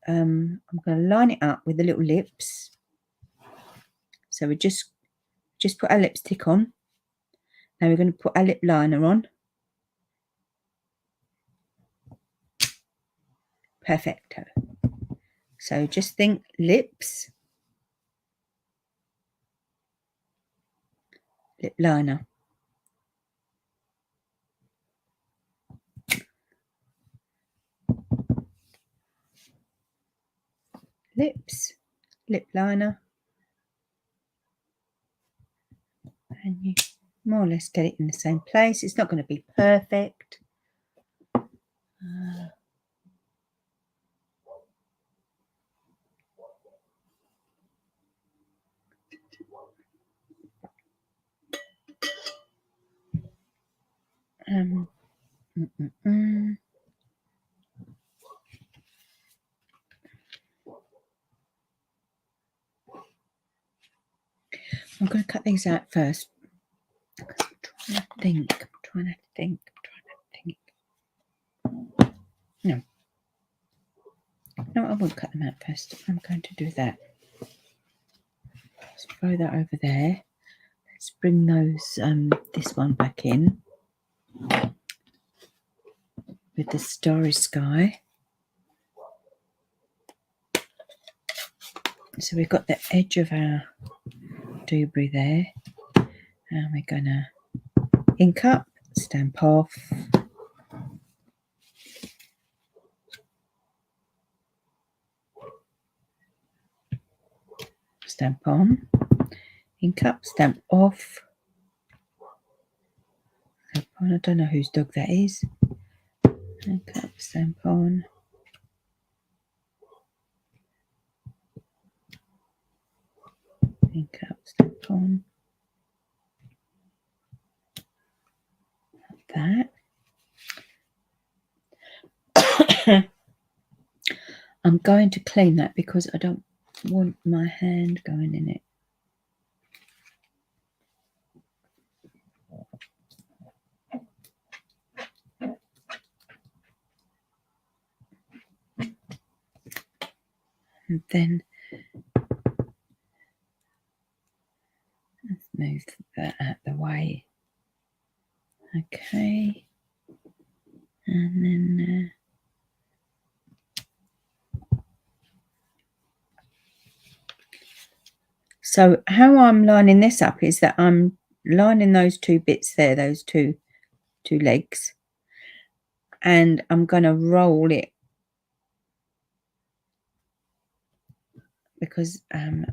I'm going to line it up with the little lips. So we just put our lipstick on. Now we're going to put our lip liner on. Perfecto. So just think lips, lip liner. Lips, lip liner. And you more or less get it in the same place. It's not going to be perfect. I'm going to cut these out first. I'm trying to think. No, I won't cut them out first. I'm going to do that. Let's throw that over there. Let's bring those this one back in with the starry sky. So we've got the edge of our doobry there, and we're gonna ink up, stamp off, stamp on, ink up, stamp off, stamp on. I don't know whose dog that is. Ink up, stamp on, ink up, stamp on. Like that. I'm going to clean that because I don't want my hand going in it. And then let's move that out the way. Okay. And then so how I'm lining this up is that I'm lining those two bits there, those two legs, and I'm going to roll it because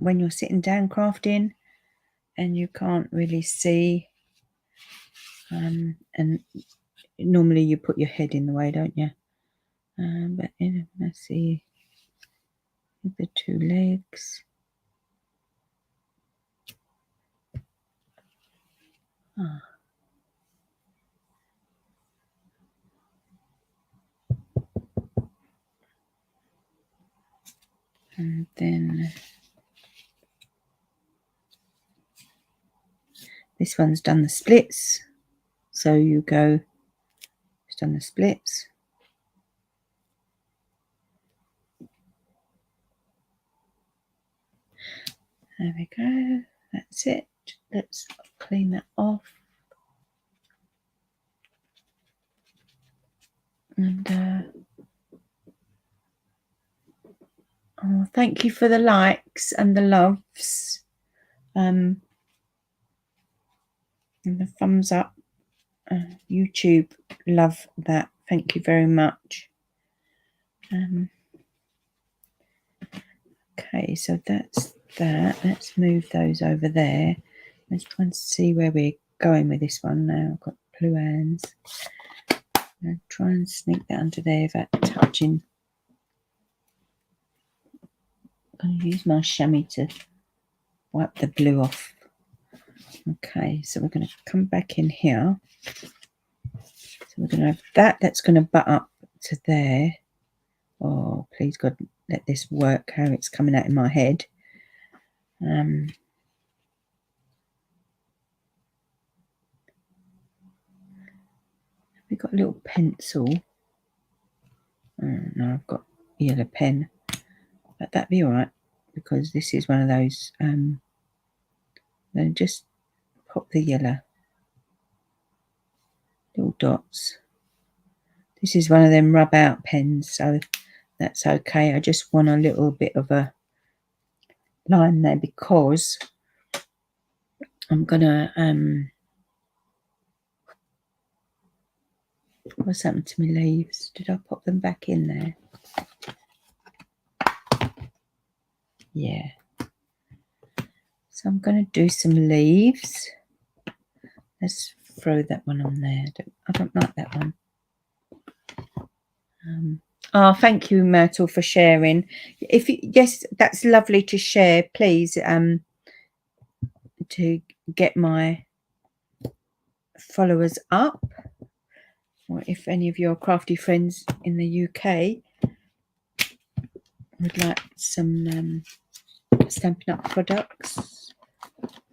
when you're sitting down crafting and you can't really see, and normally you put your head in the way, don't you? But let's see the two legs. Oh. And then this one's done the splits, so you go, it's done the splits. There we go, that's it. Let's clean that off. And oh, thank you for the likes and the loves, and the thumbs up. YouTube, love that. Thank you very much. Okay, so that's that. Let's move those over there. Let's try and see where we're going with this one now. I've got blue hands. I'll try and sneak that under there without touching. I'm going to use my chamois to wipe the blue off. Okay, so we're going to come back in here. So we're going to have that. That's going to butt up to there. Oh, please God, let this work how it's coming out in my head. We've got a little pencil. Oh, no, I've got a yellow pen. but that'd be all right, because this is one of those, then just pop the yellow little dots. This is one of them rub out pens, so that's okay. I just want a little bit of a line there, because I'm gonna what's happened to my leaves? Did I pop them back in there? Yeah. So I'm going to do some leaves. Let's throw that one on there. I don't like that one. Oh, thank you, Myrtle, for sharing. Yes, that's lovely to share. Please, to get my followers up, or if any of your crafty friends in the UK would like some Stampin' Up products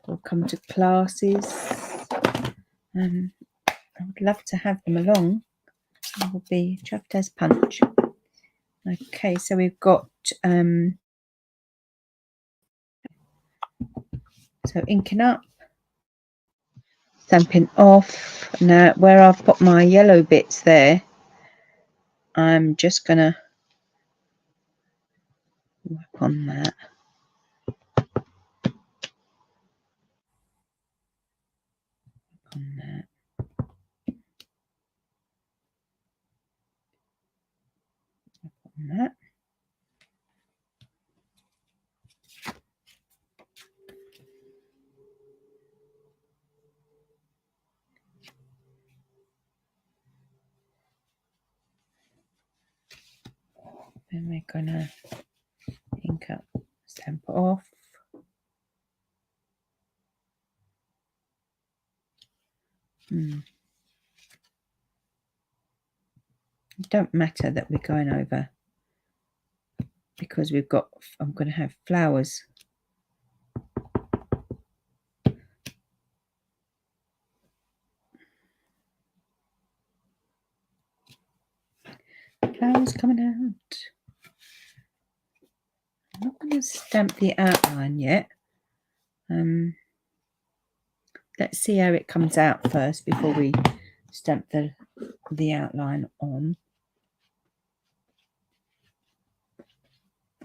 or come to classes, I would love to have them along. I will be chuffed as punch. Okay, so we've got so inking up, stamping off. Now where I've got my yellow bits there, I'm just gonna work on that. On that. On that. Then we're gonna ink up, stamp it off. It don't matter that we're going over, because we've got, I'm going to have flowers. Flowers coming out. I'm not going to stamp the outline yet. Let's see how it comes out first before we stamp the outline on.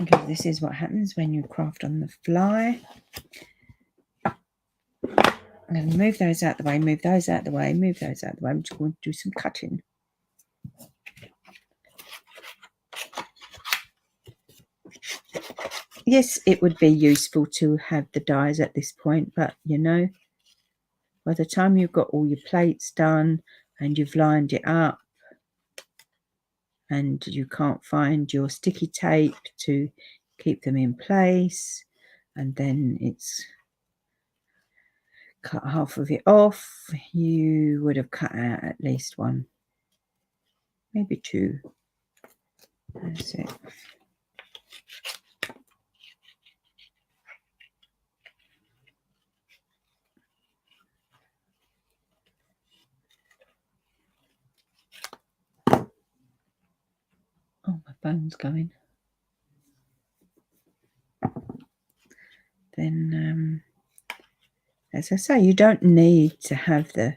Okay, this is what happens when you craft on the fly. I'm going to move those out the way, move those out the way, move those out the way. I'm just going to do some cutting. Yes, it would be useful to have the dies at this point, but you know, by the time you've got all your plates done and you've lined it up and you can't find your sticky tape to keep them in place, and then it's cut half of it off, you would have cut out at least one, maybe two. That's it. Oh, my phone's going. Then, as I say, you don't need to have the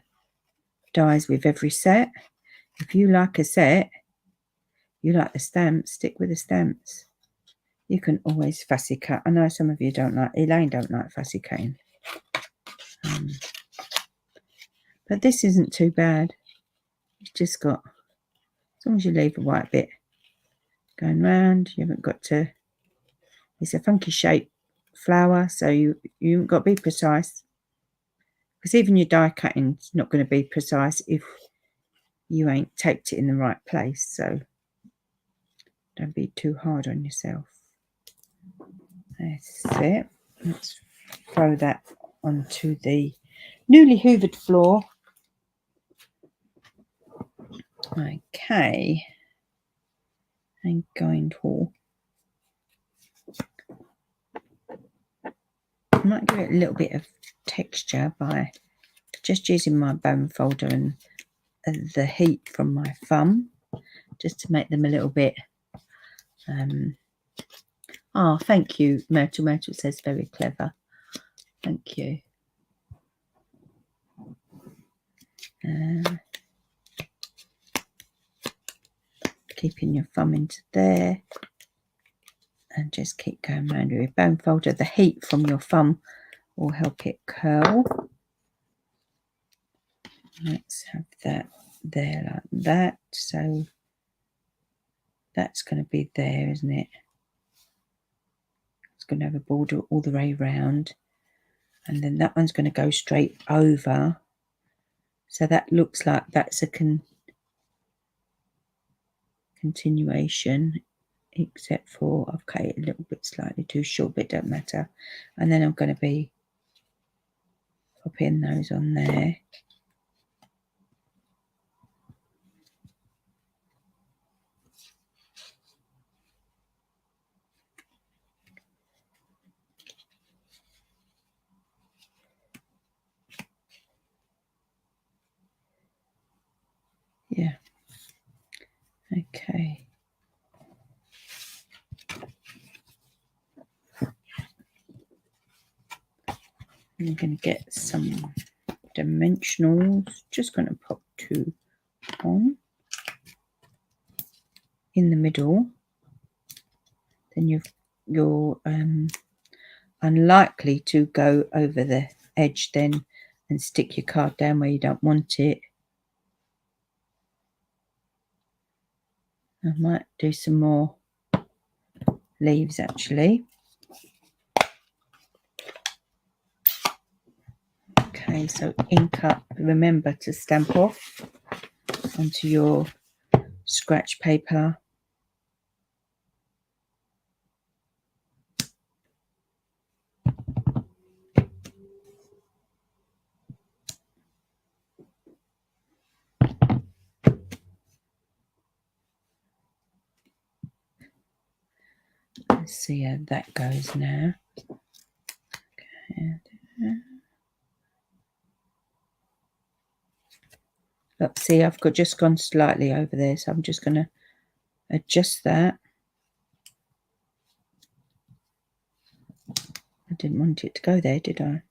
dies with every set. If you like a set, you like the stamps, stick with the stamps. You can always fussy cut. I know some of you don't like, Elaine don't like fussy cutting. But this isn't too bad. It's just got, as long as you leave a white bit going round, you haven't got to, it's a funky shape flower, so you haven't got to be precise. Because even your die cutting is not going to be precise if you ain't taped it in the right place. So don't be too hard on yourself. That's it. Let's throw that onto the newly hoovered floor. Okay. I'm going to, I might give it a little bit of texture by just using my bone folder and the heat from my thumb, just to make them a little bit Oh, thank you, Myrtle. Myrtle says very clever. Thank you. Keeping your thumb into there. And just keep going around with your bone folder. The heat from your thumb will help it curl. Let's have that there like that. So that's going to be there, isn't it? It's going to have a border all the way around. And then that one's going to go straight over. So that looks like that's a continuation, except for I've cut it a little bit slightly too short, but it don't matter. And then I'm going to be popping those on there. Yeah. Okay. I'm going to get some dimensionals. Just going to pop 2 on in the middle. Then you're unlikely to go over the edge then and stick your card down where you don't want it. I might do some more leaves actually. Okay, so ink up. Remember to stamp off onto your scratch paper. Let's see how that goes now. Okay. Look, see, I've just gone slightly over there, so I'm just going to adjust that. I didn't want it to go there, did I?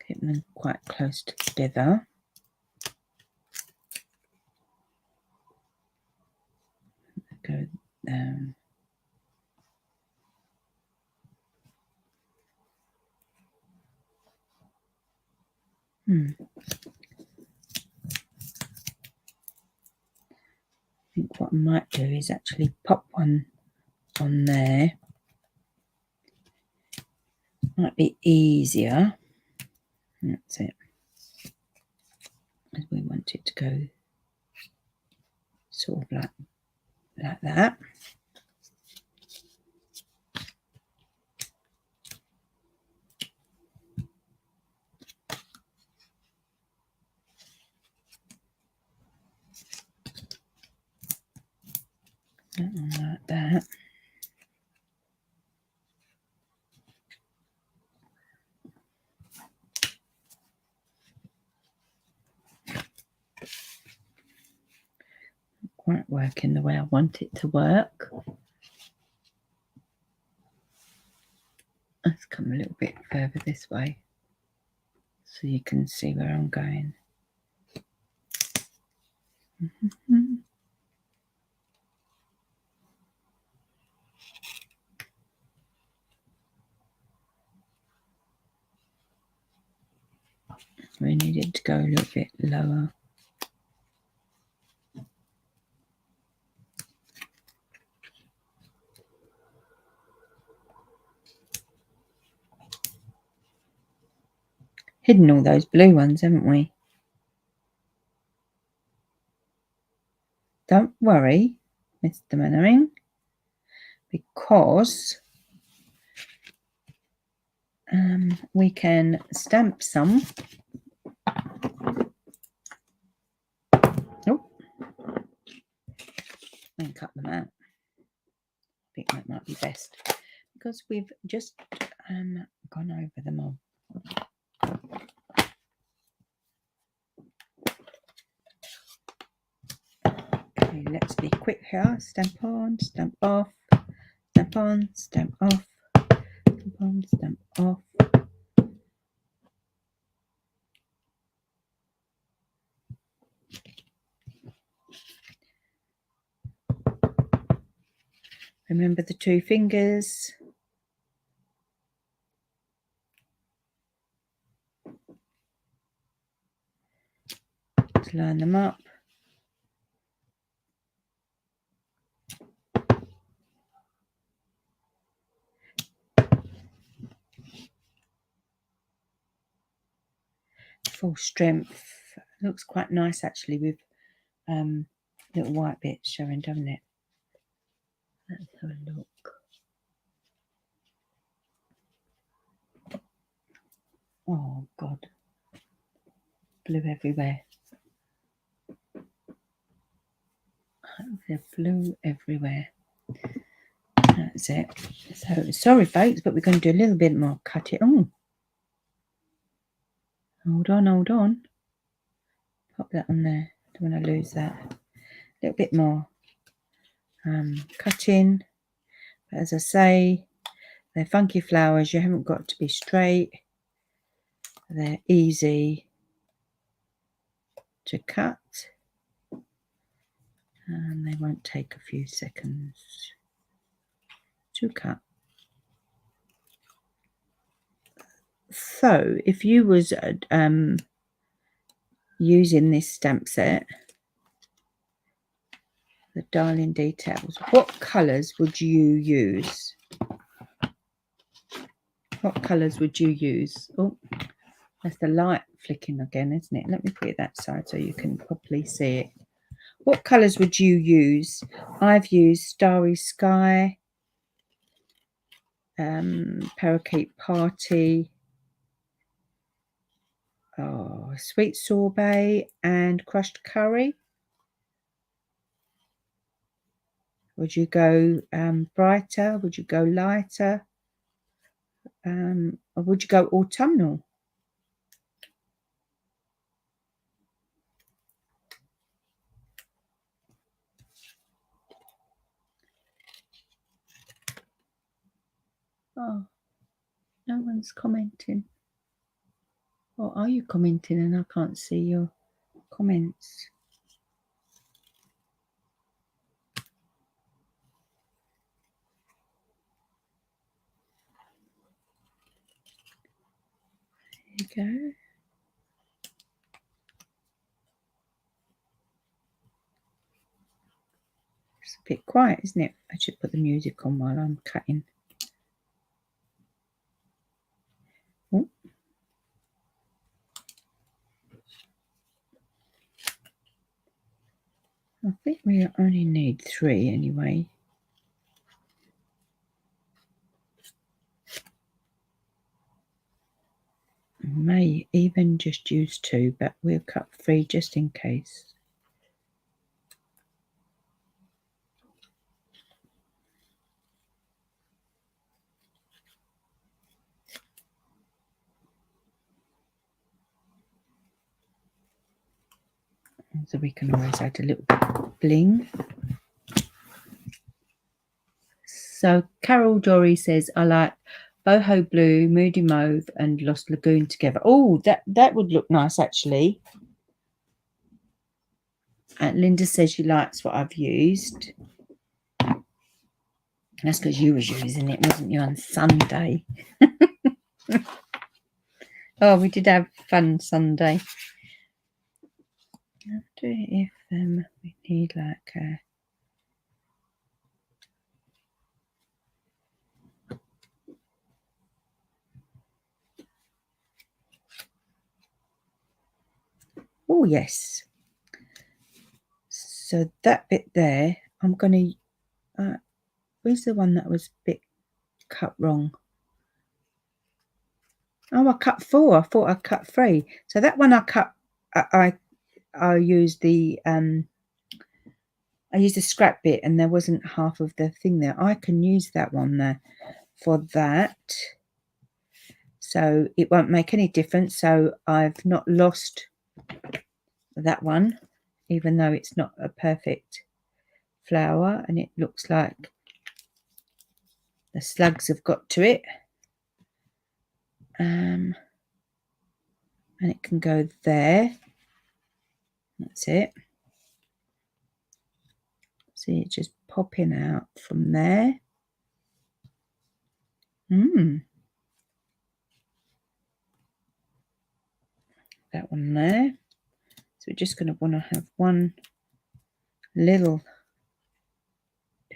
Keep them quite close together. Go down. I think what I might do is actually pop one on there. Might be easier. That's it. As we want it to go sort of like that. Like that. Quite working the way I want it to work. Let's come a little bit further this way so you can see where I'm going. We needed to go a little bit lower. Hidden all those blue ones, haven't we? Don't worry, Mr. Mannering, because we can stamp some. Oh, and cut them out. think that might be best because we've just gone over them all. Okay, let's be quick here. Stamp on, stamp off, stamp on, stamp off, stamp on, stamp off. Remember the 2 fingers. To line them up. Full strength. Looks quite nice actually with little white bits showing, doesn't it? Let's have a look. Oh God, blue everywhere. There's blue everywhere. That's it. So sorry folks, but we're going to do a little bit more cutting. Oh, hold on. Pop that on there. Don't want to lose that. A little bit more cutting. But as I say, they're funky flowers. You haven't got to be straight. They're easy to cut. And they won't take a few seconds to cut. So if you was using this stamp set, the Darling Details, what colours would you use? What colours would you use? Oh, that's the light flicking again, isn't it? Let me put it that side so you can properly see it. What colours would you use? I've used Starry Sky, Parakeet Party, Sweet Sorbet, and Crushed Curry. Would you go brighter? Would you go lighter? Or would you go autumnal? Oh, no one's commenting. Or are you commenting and I can't see your comments? There you go. It's a bit quiet, isn't it? I should put the music on while I'm cutting. Oh. I think we only need 3 anyway. May even just use 2, but we'll cut 3 just in case. So we can always add a little bit of bling. So Carol Dory says, I like Boho Blue, Moody Mauve and Lost Lagoon together. Oh, that would look nice actually. And Linda says she likes what I've used. That's because you was using it, wasn't you, on Sunday? Oh, we did have fun Sunday. I wonder if we need like a... Oh, yes. So that bit there, I'm going to... where's the one that was a bit cut wrong? Oh, I cut 4. I thought I cut 3. So that one I cut... I used the I used a scrap bit and there wasn't half of the thing there. I can use that one there for that. So it won't make any difference. So I've not lost that one, even though it's not a perfect flower, and it looks like the slugs have got to it. And it can go there. That's it. See it just popping out from there. That one there. So we're just going to want to have one little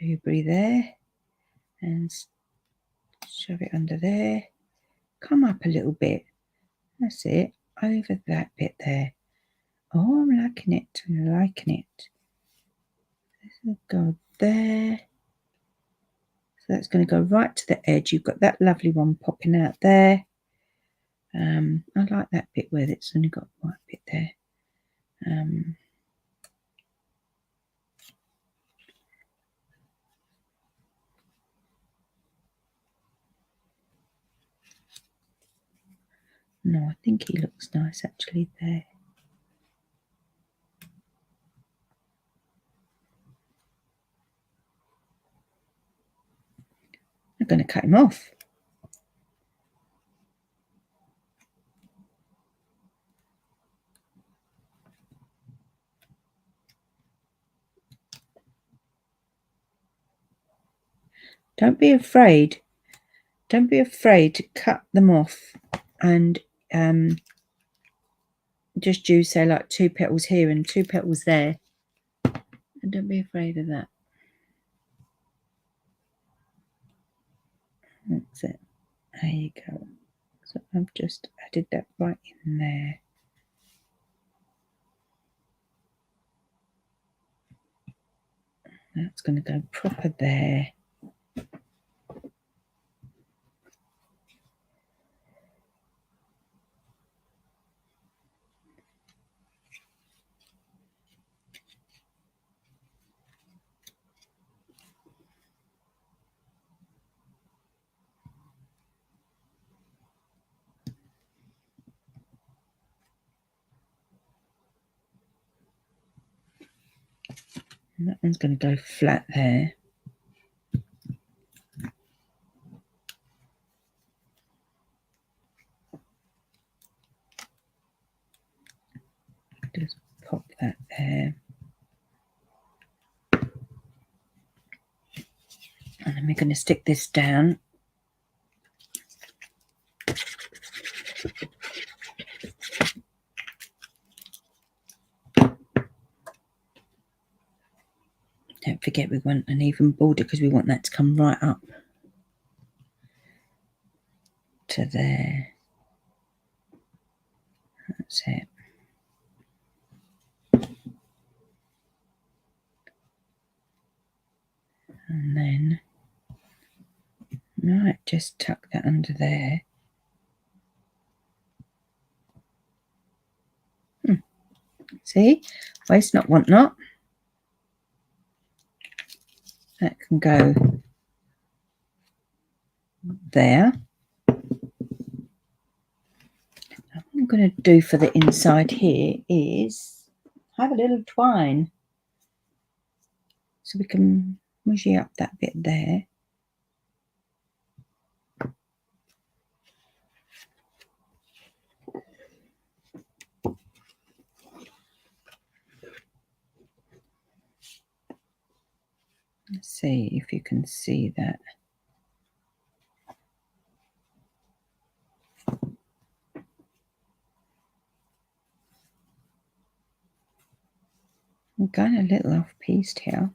doobrey there and shove it under there. Come up a little bit. That's it. Over that bit there. Oh, I'm liking it. I'm liking it. This will go there. So that's going to go right to the edge. You've got that lovely one popping out there. I like that bit where it's only got a white bit there. No, I think he looks nice actually there. I'm going to cut him off. Don't be afraid. Don't be afraid to cut them off and just use, say, like 2 petals here and 2 petals there. And don't be afraid of that. That's it. There you go. So I've just added that right in there. That's going to go proper there. And that one's going to go flat there. Just pop that there. And then we're going to stick this down. Don't forget we want an even border because we want that to come right up to there. That's it. And then right, just tuck that under there. See? Waste not, want not. That can go there. What I'm going to do for the inside here is have a little twine. So we can mushy up that bit there. Let's see if you can see that. I'm going a little off-piste here.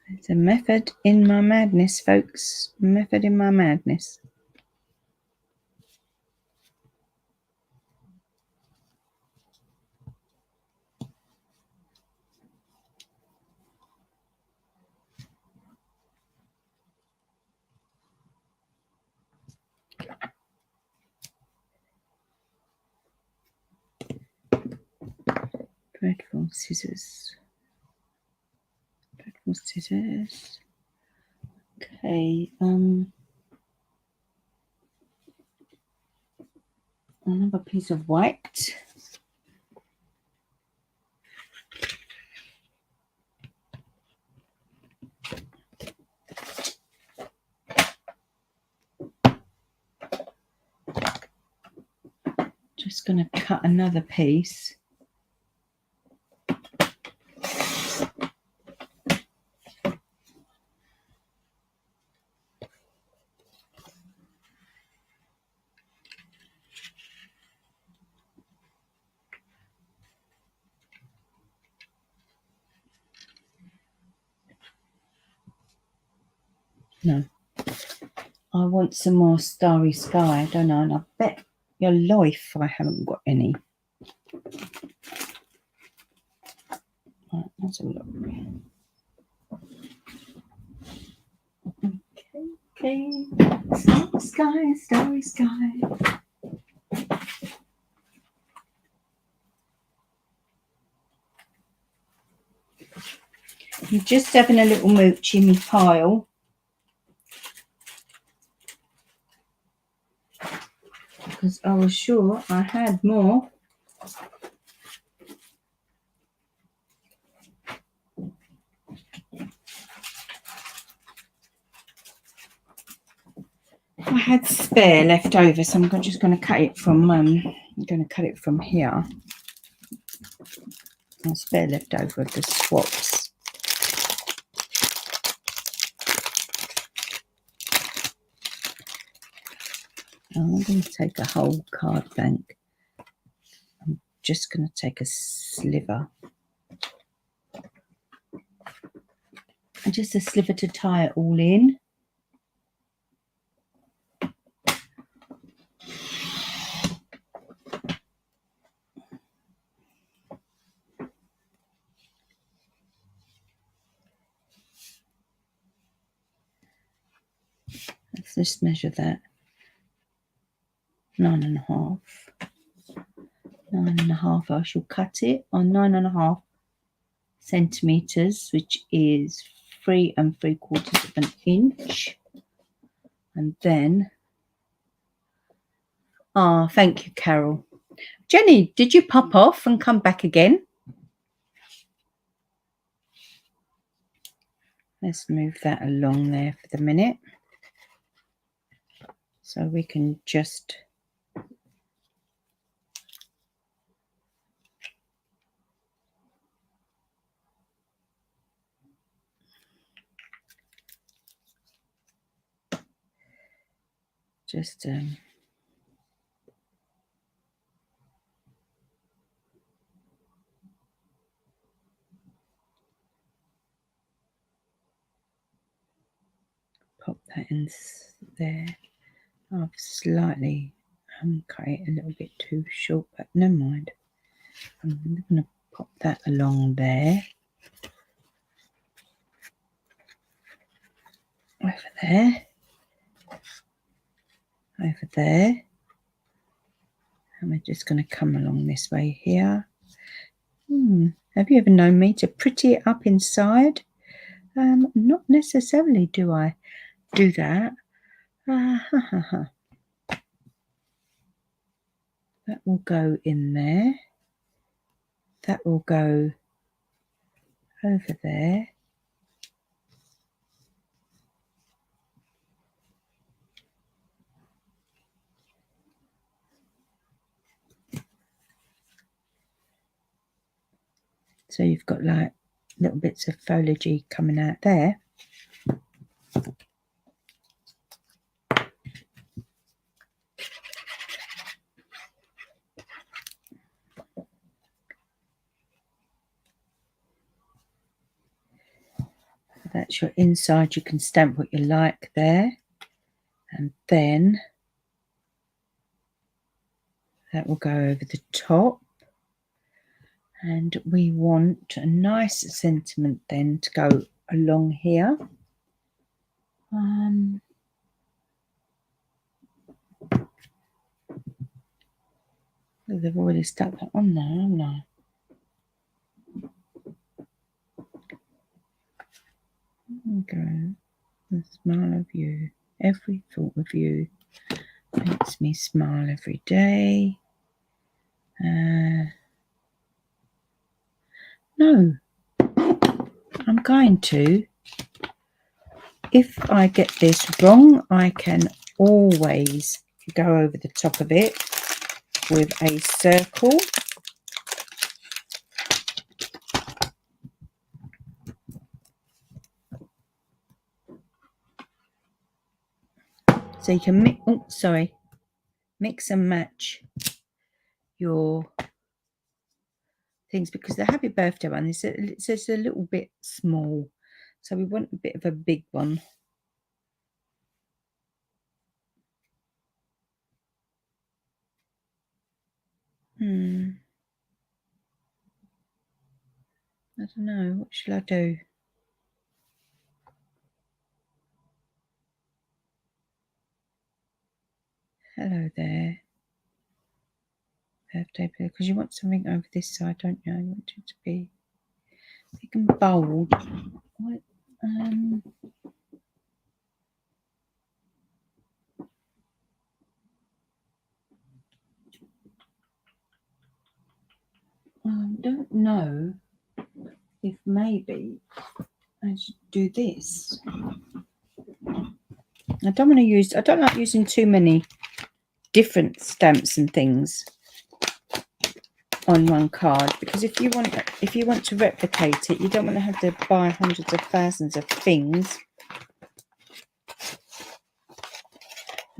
It's a method in my madness, folks. Method in my madness. Dreadful scissors. Dreadful scissors. Okay, another piece of white. Just going to cut another piece. No, I want some more starry sky, don't I? And I bet your life I haven't got any. Right, let's have a look. Okay, starry sky, starry sky. I'm just having a little mooch in my pile. Because I was sure I had more. I had spare left over, so I'm just going to cut it from. I'm going to cut it from here. Spare left over of the swaps. I'm going to take a whole card blank. I'm just going to take a sliver. And just a sliver to tie it all in. Let's just measure that. 9.5. 9.5. I shall cut it on 9.5 centimeters, which is 3 3/4 of an inch. And then, thank you, Carol. Jenny, did you pop off and come back again? Let's move that along there for the minute. So we can just pop that in there. I've slightly cut it a little bit too short, but never mind. I'm going to pop that along there. Over there. Over there. And we're just going to come along this way here. Have you ever known me to pretty it up inside? Not necessarily do I do that. That will go in there. That will go over there. So you've got like little bits of foliage coming out there. That's your inside. You can stamp what you like there. And then that will go over the top. And we want a nice sentiment then to go along here. They've already stuck that on there, haven't I? glow. The smile of you. Every thought of you makes me smile every day. No, I'm going to. If I get this wrong, I can always go over the top of it with a circle. So you can mix and match your things, because the happy birthday one is it's a little bit small, so we want a bit of a big one. I don't know, what shall I do? Hello there, birthday, because you want something over this side, don't you? You want it to be big and bold. What? I don't know if maybe I should do this. I don't like using too many different stamps and things on one card, because if you want to replicate it, you don't want to have to buy hundreds of thousands of things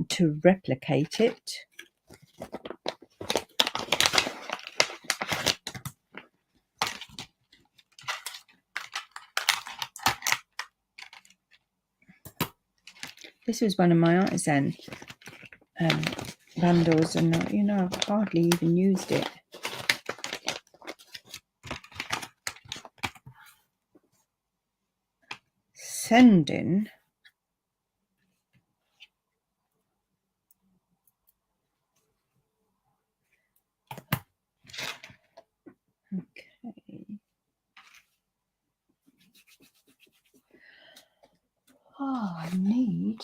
to replicate it. This was one of my artisan bundles, and I've hardly even used it. Sending. Okay. Oh, I need.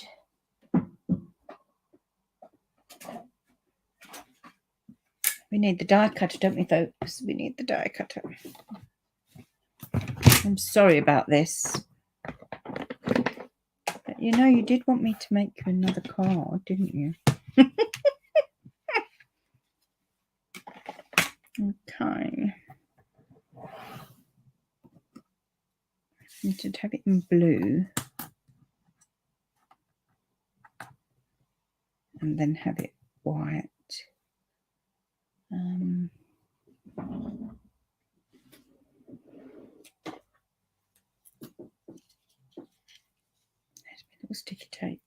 We need the die cutter, don't we, folks? We need the die cutter. I'm sorry about this. But you did want me to make you another card, didn't you? Okay. You should have it in blue. And then have it white. There's a little sticky tape.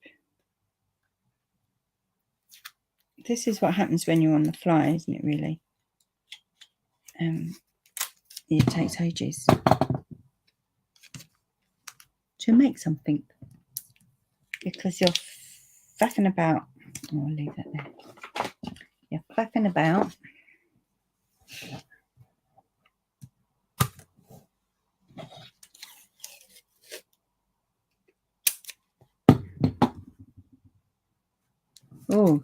This is what happens when you're on the fly, isn't it, really? It takes ages to make something, because you're faffing about. Oh, I'll leave that there. You're faffing about. Oh,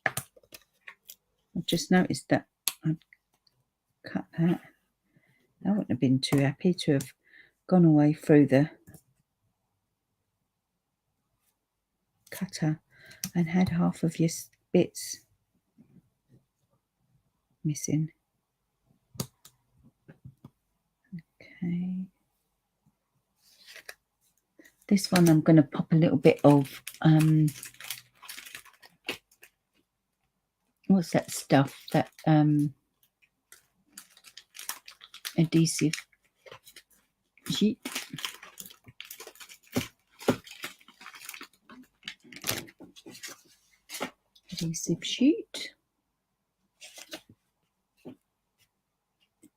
I've just noticed that I've cut that. I wouldn't have been too happy to have gone away through the cutter and had half of your bits missing. Okay. This one I'm going to pop a little bit of what's that stuff, that adhesive sheet. Adhesive sheet.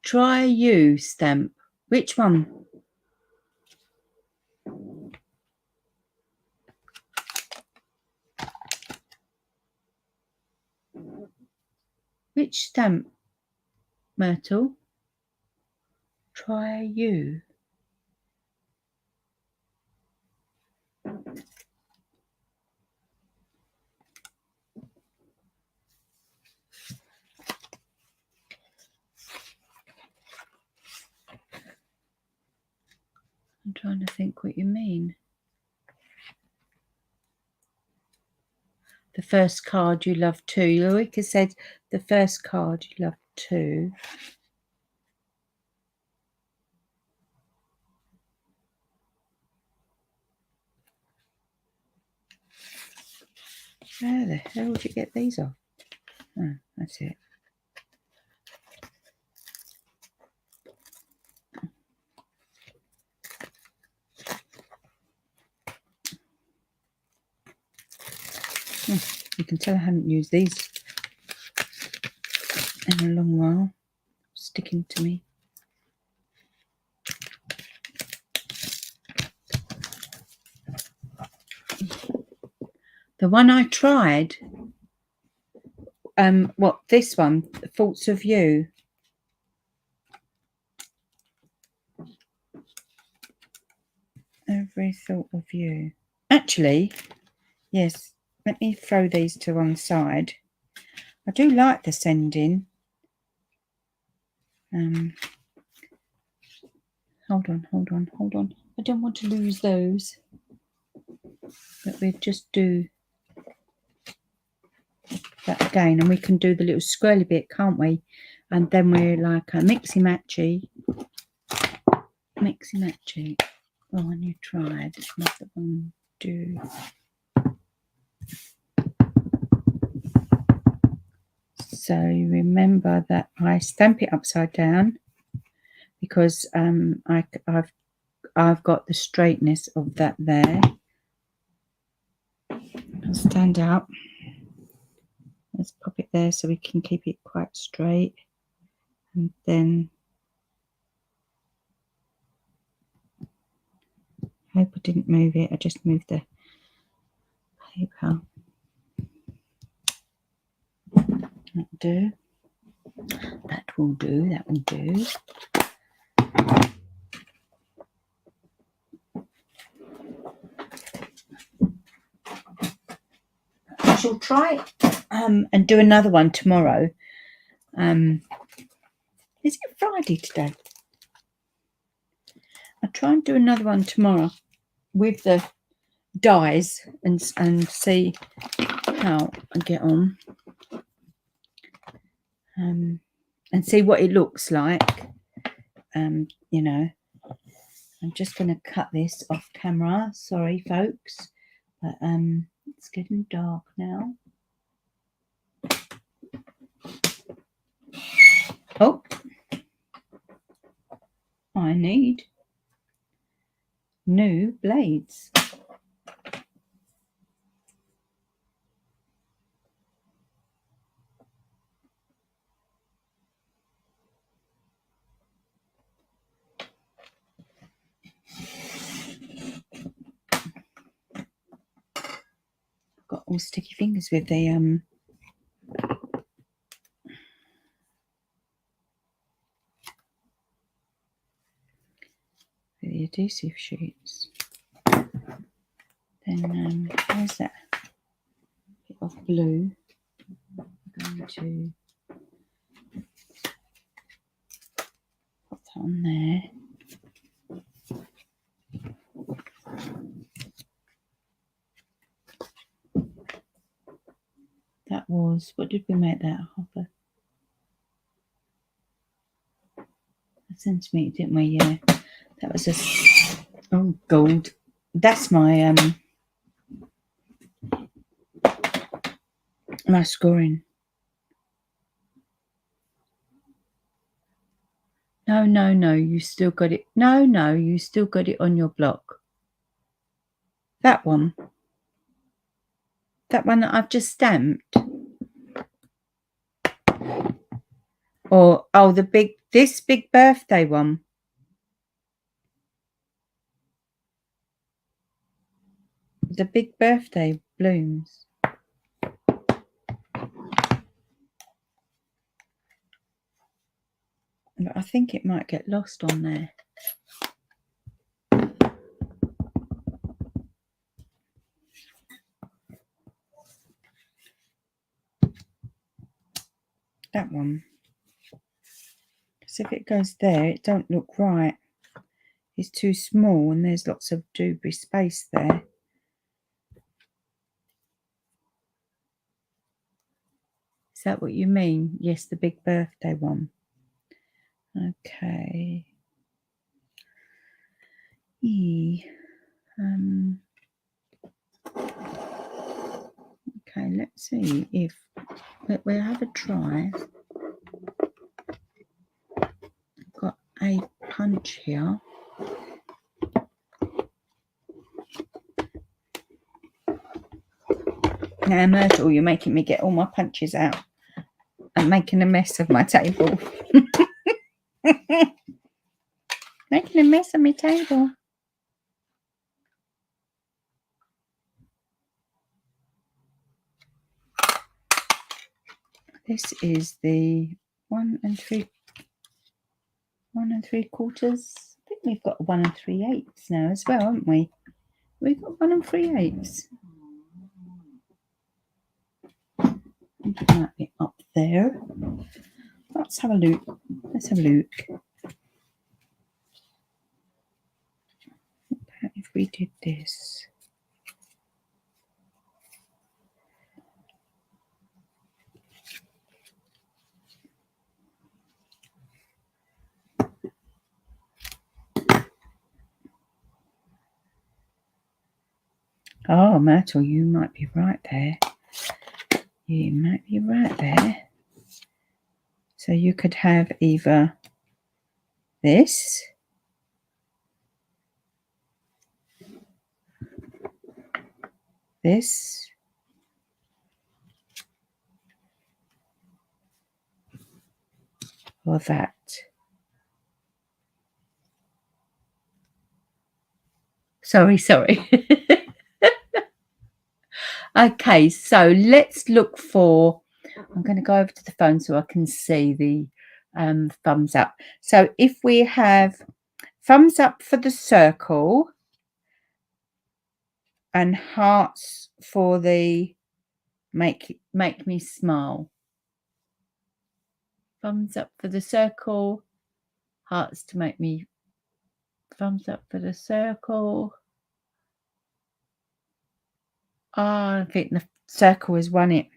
Try You stamp. Which one? Which stamp, Myrtle? Try You. think what you mean. The first card you love too. Eureka said the first card you love too. Where the hell did you get these off? Oh, that's it. You can tell I haven't used these in a long while. Sticking to me. The one I tried, this one, Thoughts of You. Every thought of you. Actually, yes, let me throw these to one side. I do like the sending. Hold on. I don't want to lose those. But we'll just do that again, and we can do the little swirly bit, can't we? And then we're like a mixy-matchy. Oh, and you tried. Another one, do. So remember that I stamp it upside down because I've got the straightness of that there. I'll stand up. Let's pop it there so we can keep it quite straight. And then I hope I didn't move it. I just moved the paper. That'll do. That will do. That will do. I shall try and do another one tomorrow. Is it Friday today? I'll try and do another one tomorrow with the dies and see how I get on. And see what it looks like. You know, I'm just going to cut this off camera. Sorry, folks, but it's getting dark now. Oh, I need new blades. Got all sticky fingers with the adhesive sheets. Then where's that bit of blue? I'm going to put that on there. That was, what did we make that? Half a centimetre, didn't we? Yeah, that was gold. That's my my scoring. No, you still got it. No, you still got it on your block. That one that I've just stamped. Or this big birthday one. The big birthday blooms. But I think it might get lost on there. That one. Because if it goes there, it don't look right. is too small and there's lots of debris space there. Is that what you mean? Yes, the big birthday one. Okay. Okay, let's see if we'll have a try. I've got a punch here. Now, Myrtle, you're making me get all my punches out. I'm making a mess of my table. Making a mess of my table. This is the 1 3/4. I think we've got 1 3/8 now as well, haven't we? We've got 1 3/8. It might be up there. Let's have a look. If we did this. Oh, Myrtle, you might be right there. You might be right there. So you could have either this, this, or that. Sorry. Okay, so let's look for, I'm going to go over to the phone so I can see the thumbs up. So if we have thumbs up for the circle and hearts for the make me smile. Thumbs up for the circle, hearts to make me, thumbs up for the circle. Oh, I think the circle has won it.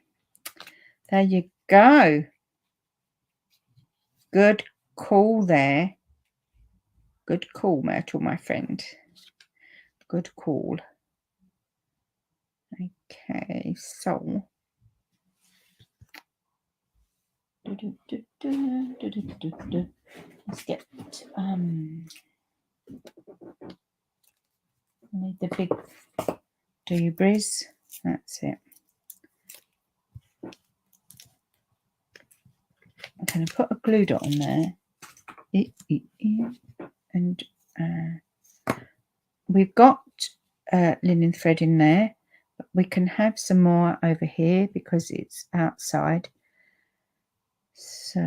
There you go. Good call there. Good call, Myrtle, my friend. Good call. Okay, so let's get I need the big debris. That's it. I'm going to put a glue dot on there. And we've got linen thread in there, but we can have some more over here because it's outside. So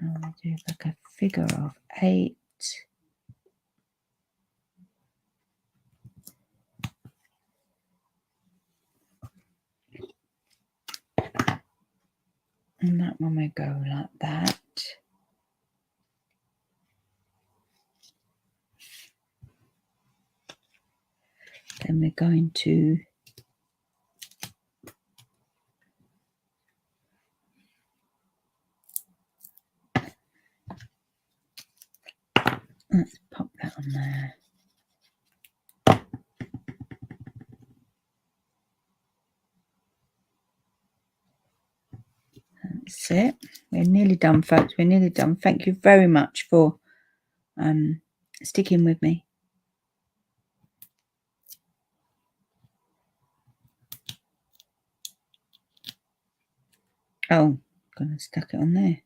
I'll do like a figure of 8. And that one will go like that. Then we're going to let's pop that on there. That's it. We're nearly done, folks. We're nearly done. Thank you very much for sticking with me. Oh, gonna stuck it on there.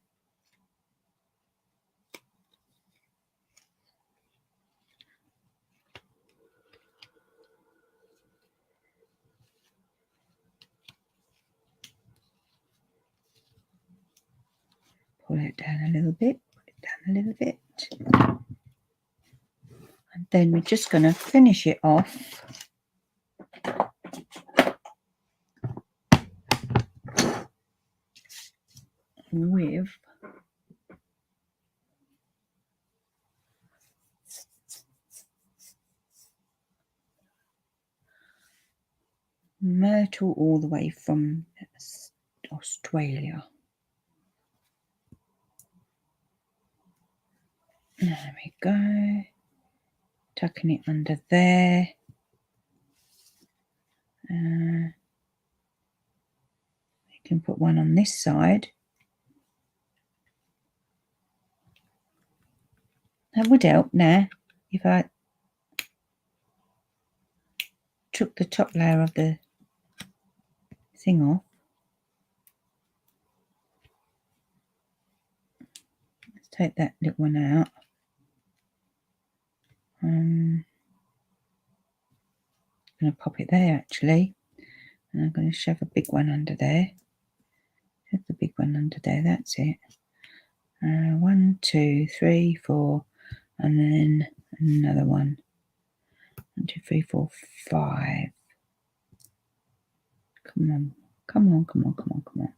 Pull it down a little bit. And then we're just going to finish it off with myrtle all the way from Australia. There we go. Tucking it under there. You can put one on this side. That would help now if I took the top layer of the thing off. Let's take that little one out. I'm going to pop it there actually, and I'm going to shove a big one under there. Shove the big one under there, that's it. 1, 2, 3, 4, and then another one. 1, 2, 3, 4, 5. Come on, come on, come on, come on, come on.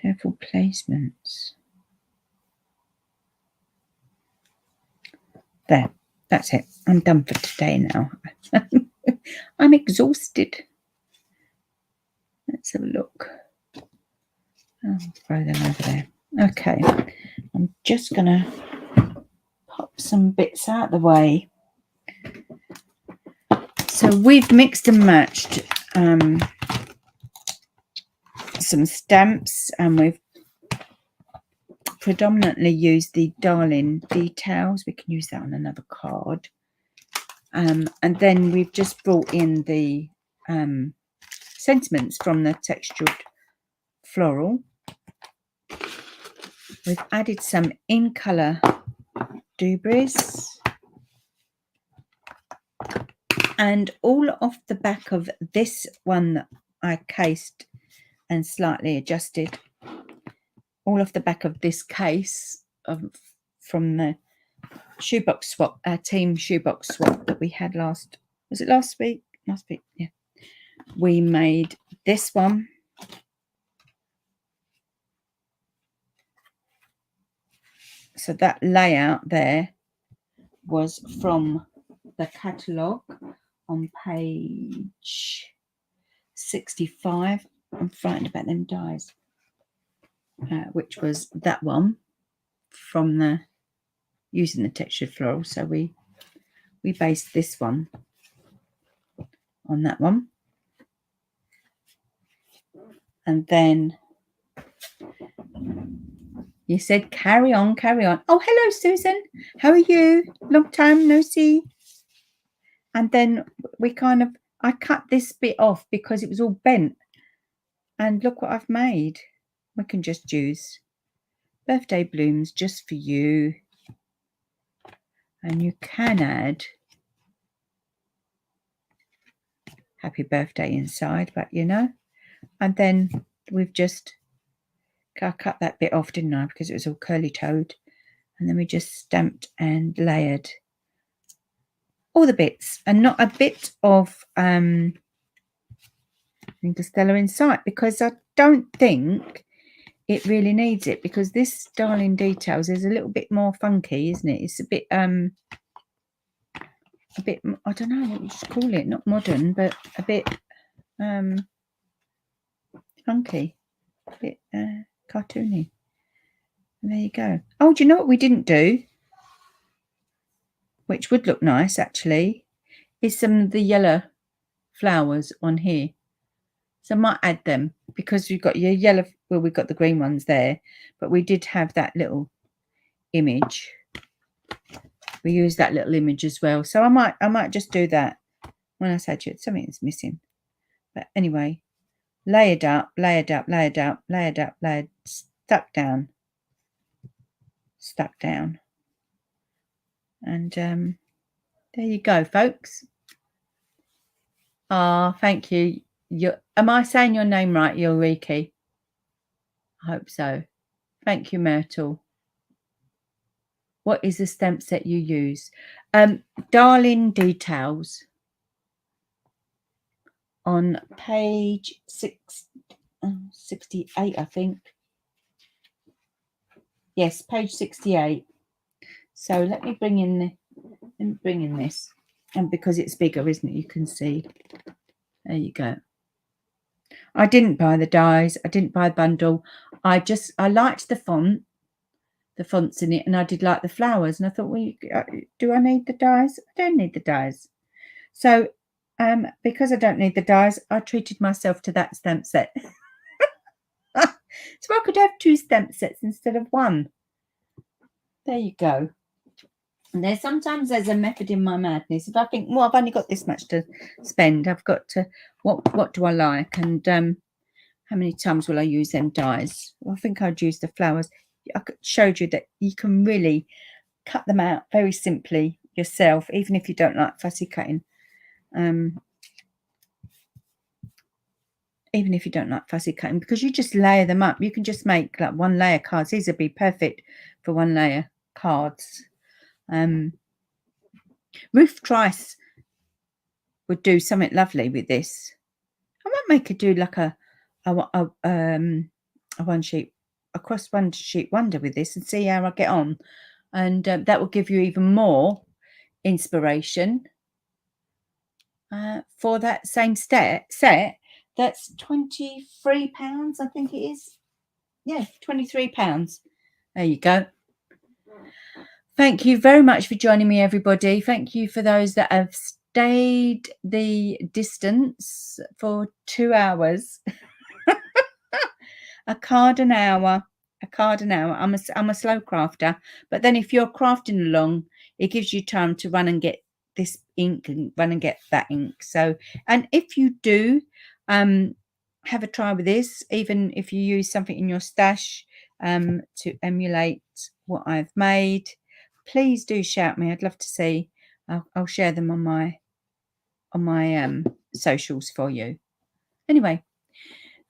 Careful placements. There, that's it. I'm done for today now. I'm exhausted. Let's have a look. I'll throw them over there. Okay, I'm just going to pop some bits out of the way. So we've mixed and matched some stamps, and we've predominantly used the Darling details. We can use that on another card. And then we've just brought in the sentiments from the textured floral. We've added some in colour dubris, and all off the back of this one that I cased and slightly adjusted, all off the back of this case from the shoebox swap, our team shoebox swap that we had last week? Last week, yeah. We made this one. So that layout there was from the catalogue on page 65. I'm frightened about them dies. Which was that one from the using the textured floral. So we based this one on that one, and then you said carry on, carry on. Oh, hello Susan, how are you? Long time no see. And then I cut this bit off because it was all bent, and look what I've made. We can just use birthday blooms just for you, and you can add happy birthday inside, but you know. And then we've just cut that bit off, didn't I, because it was all curly toed, and then we just stamped and layered all the bits, and not a bit of Interstellar in sight, because I don't think it really needs it, because this Darling Details is a little bit more funky, isn't it? It's a bit I don't know what you just call it, not modern, but a bit funky, a bit cartoony. And there you go. Oh, do you know what we didn't do, which would look nice actually, is some of the yellow flowers on here. So I might add them, because we've got your yellow, well, we've got the green ones there, but we did have that little image. We used that little image as well. So I might just do that. When I said to you, something is missing. But anyway, layered up, layered up, layered up, layered up, layered, stuck down. And there you go, folks. Ah, thank you. Am I saying your name right, Yoriki? I hope so. Thank you, Myrtle. What is the stamp set you use? Darling Details on page 68, I think. Yes, page 68. So let me bring in this, and because it's bigger, isn't it? You can see. There you go. I didn't buy the dies. I didn't buy a bundle. I liked the fonts in it, and I did like the flowers. And I thought, well, do I need the dies? I don't need the dies. So, because I don't need the dies, I treated myself to that stamp set. So I could have 2 stamp sets instead of 1. There you go. And sometimes there's a method in my madness. If I think, well, I've only got this much to spend, I've got to, what do I like? And how many times will I use them dies? Well, I think I'd use the flowers. I showed you that you can really cut them out very simply yourself, even if you don't like fussy cutting. Even if you don't like fussy cutting, because you just layer them up. You can just make like 1 layer cards. These would be perfect for 1 layer cards. Ruth Trice would do something lovely with this. I might make her do like a one sheet wonder with this and see how I get on, and that will give you even more inspiration for that same set. That's £23, I think it is. Yeah, £23. There you go. Thank you very much for joining me, everybody. Thank you for those that have stayed the distance for 2 hours. A card an hour. I'm a slow crafter, but then if you're crafting along, it gives you time to run and get this ink and run and get that ink. So, and if you do have a try with this, even if you use something in your stash to emulate what I've made, please do shout me. I'd love to see. I'll share them on my socials for you. Anyway,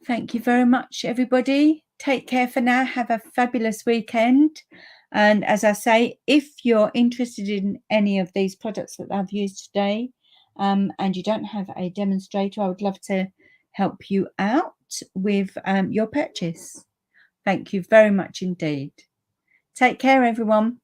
thank you very much, everybody. Take care for now. Have a fabulous weekend. And as I say, if you're interested in any of these products that I've used today, and you don't have a demonstrator, I would love to help you out with your purchase. Thank you very much indeed. Take care, everyone.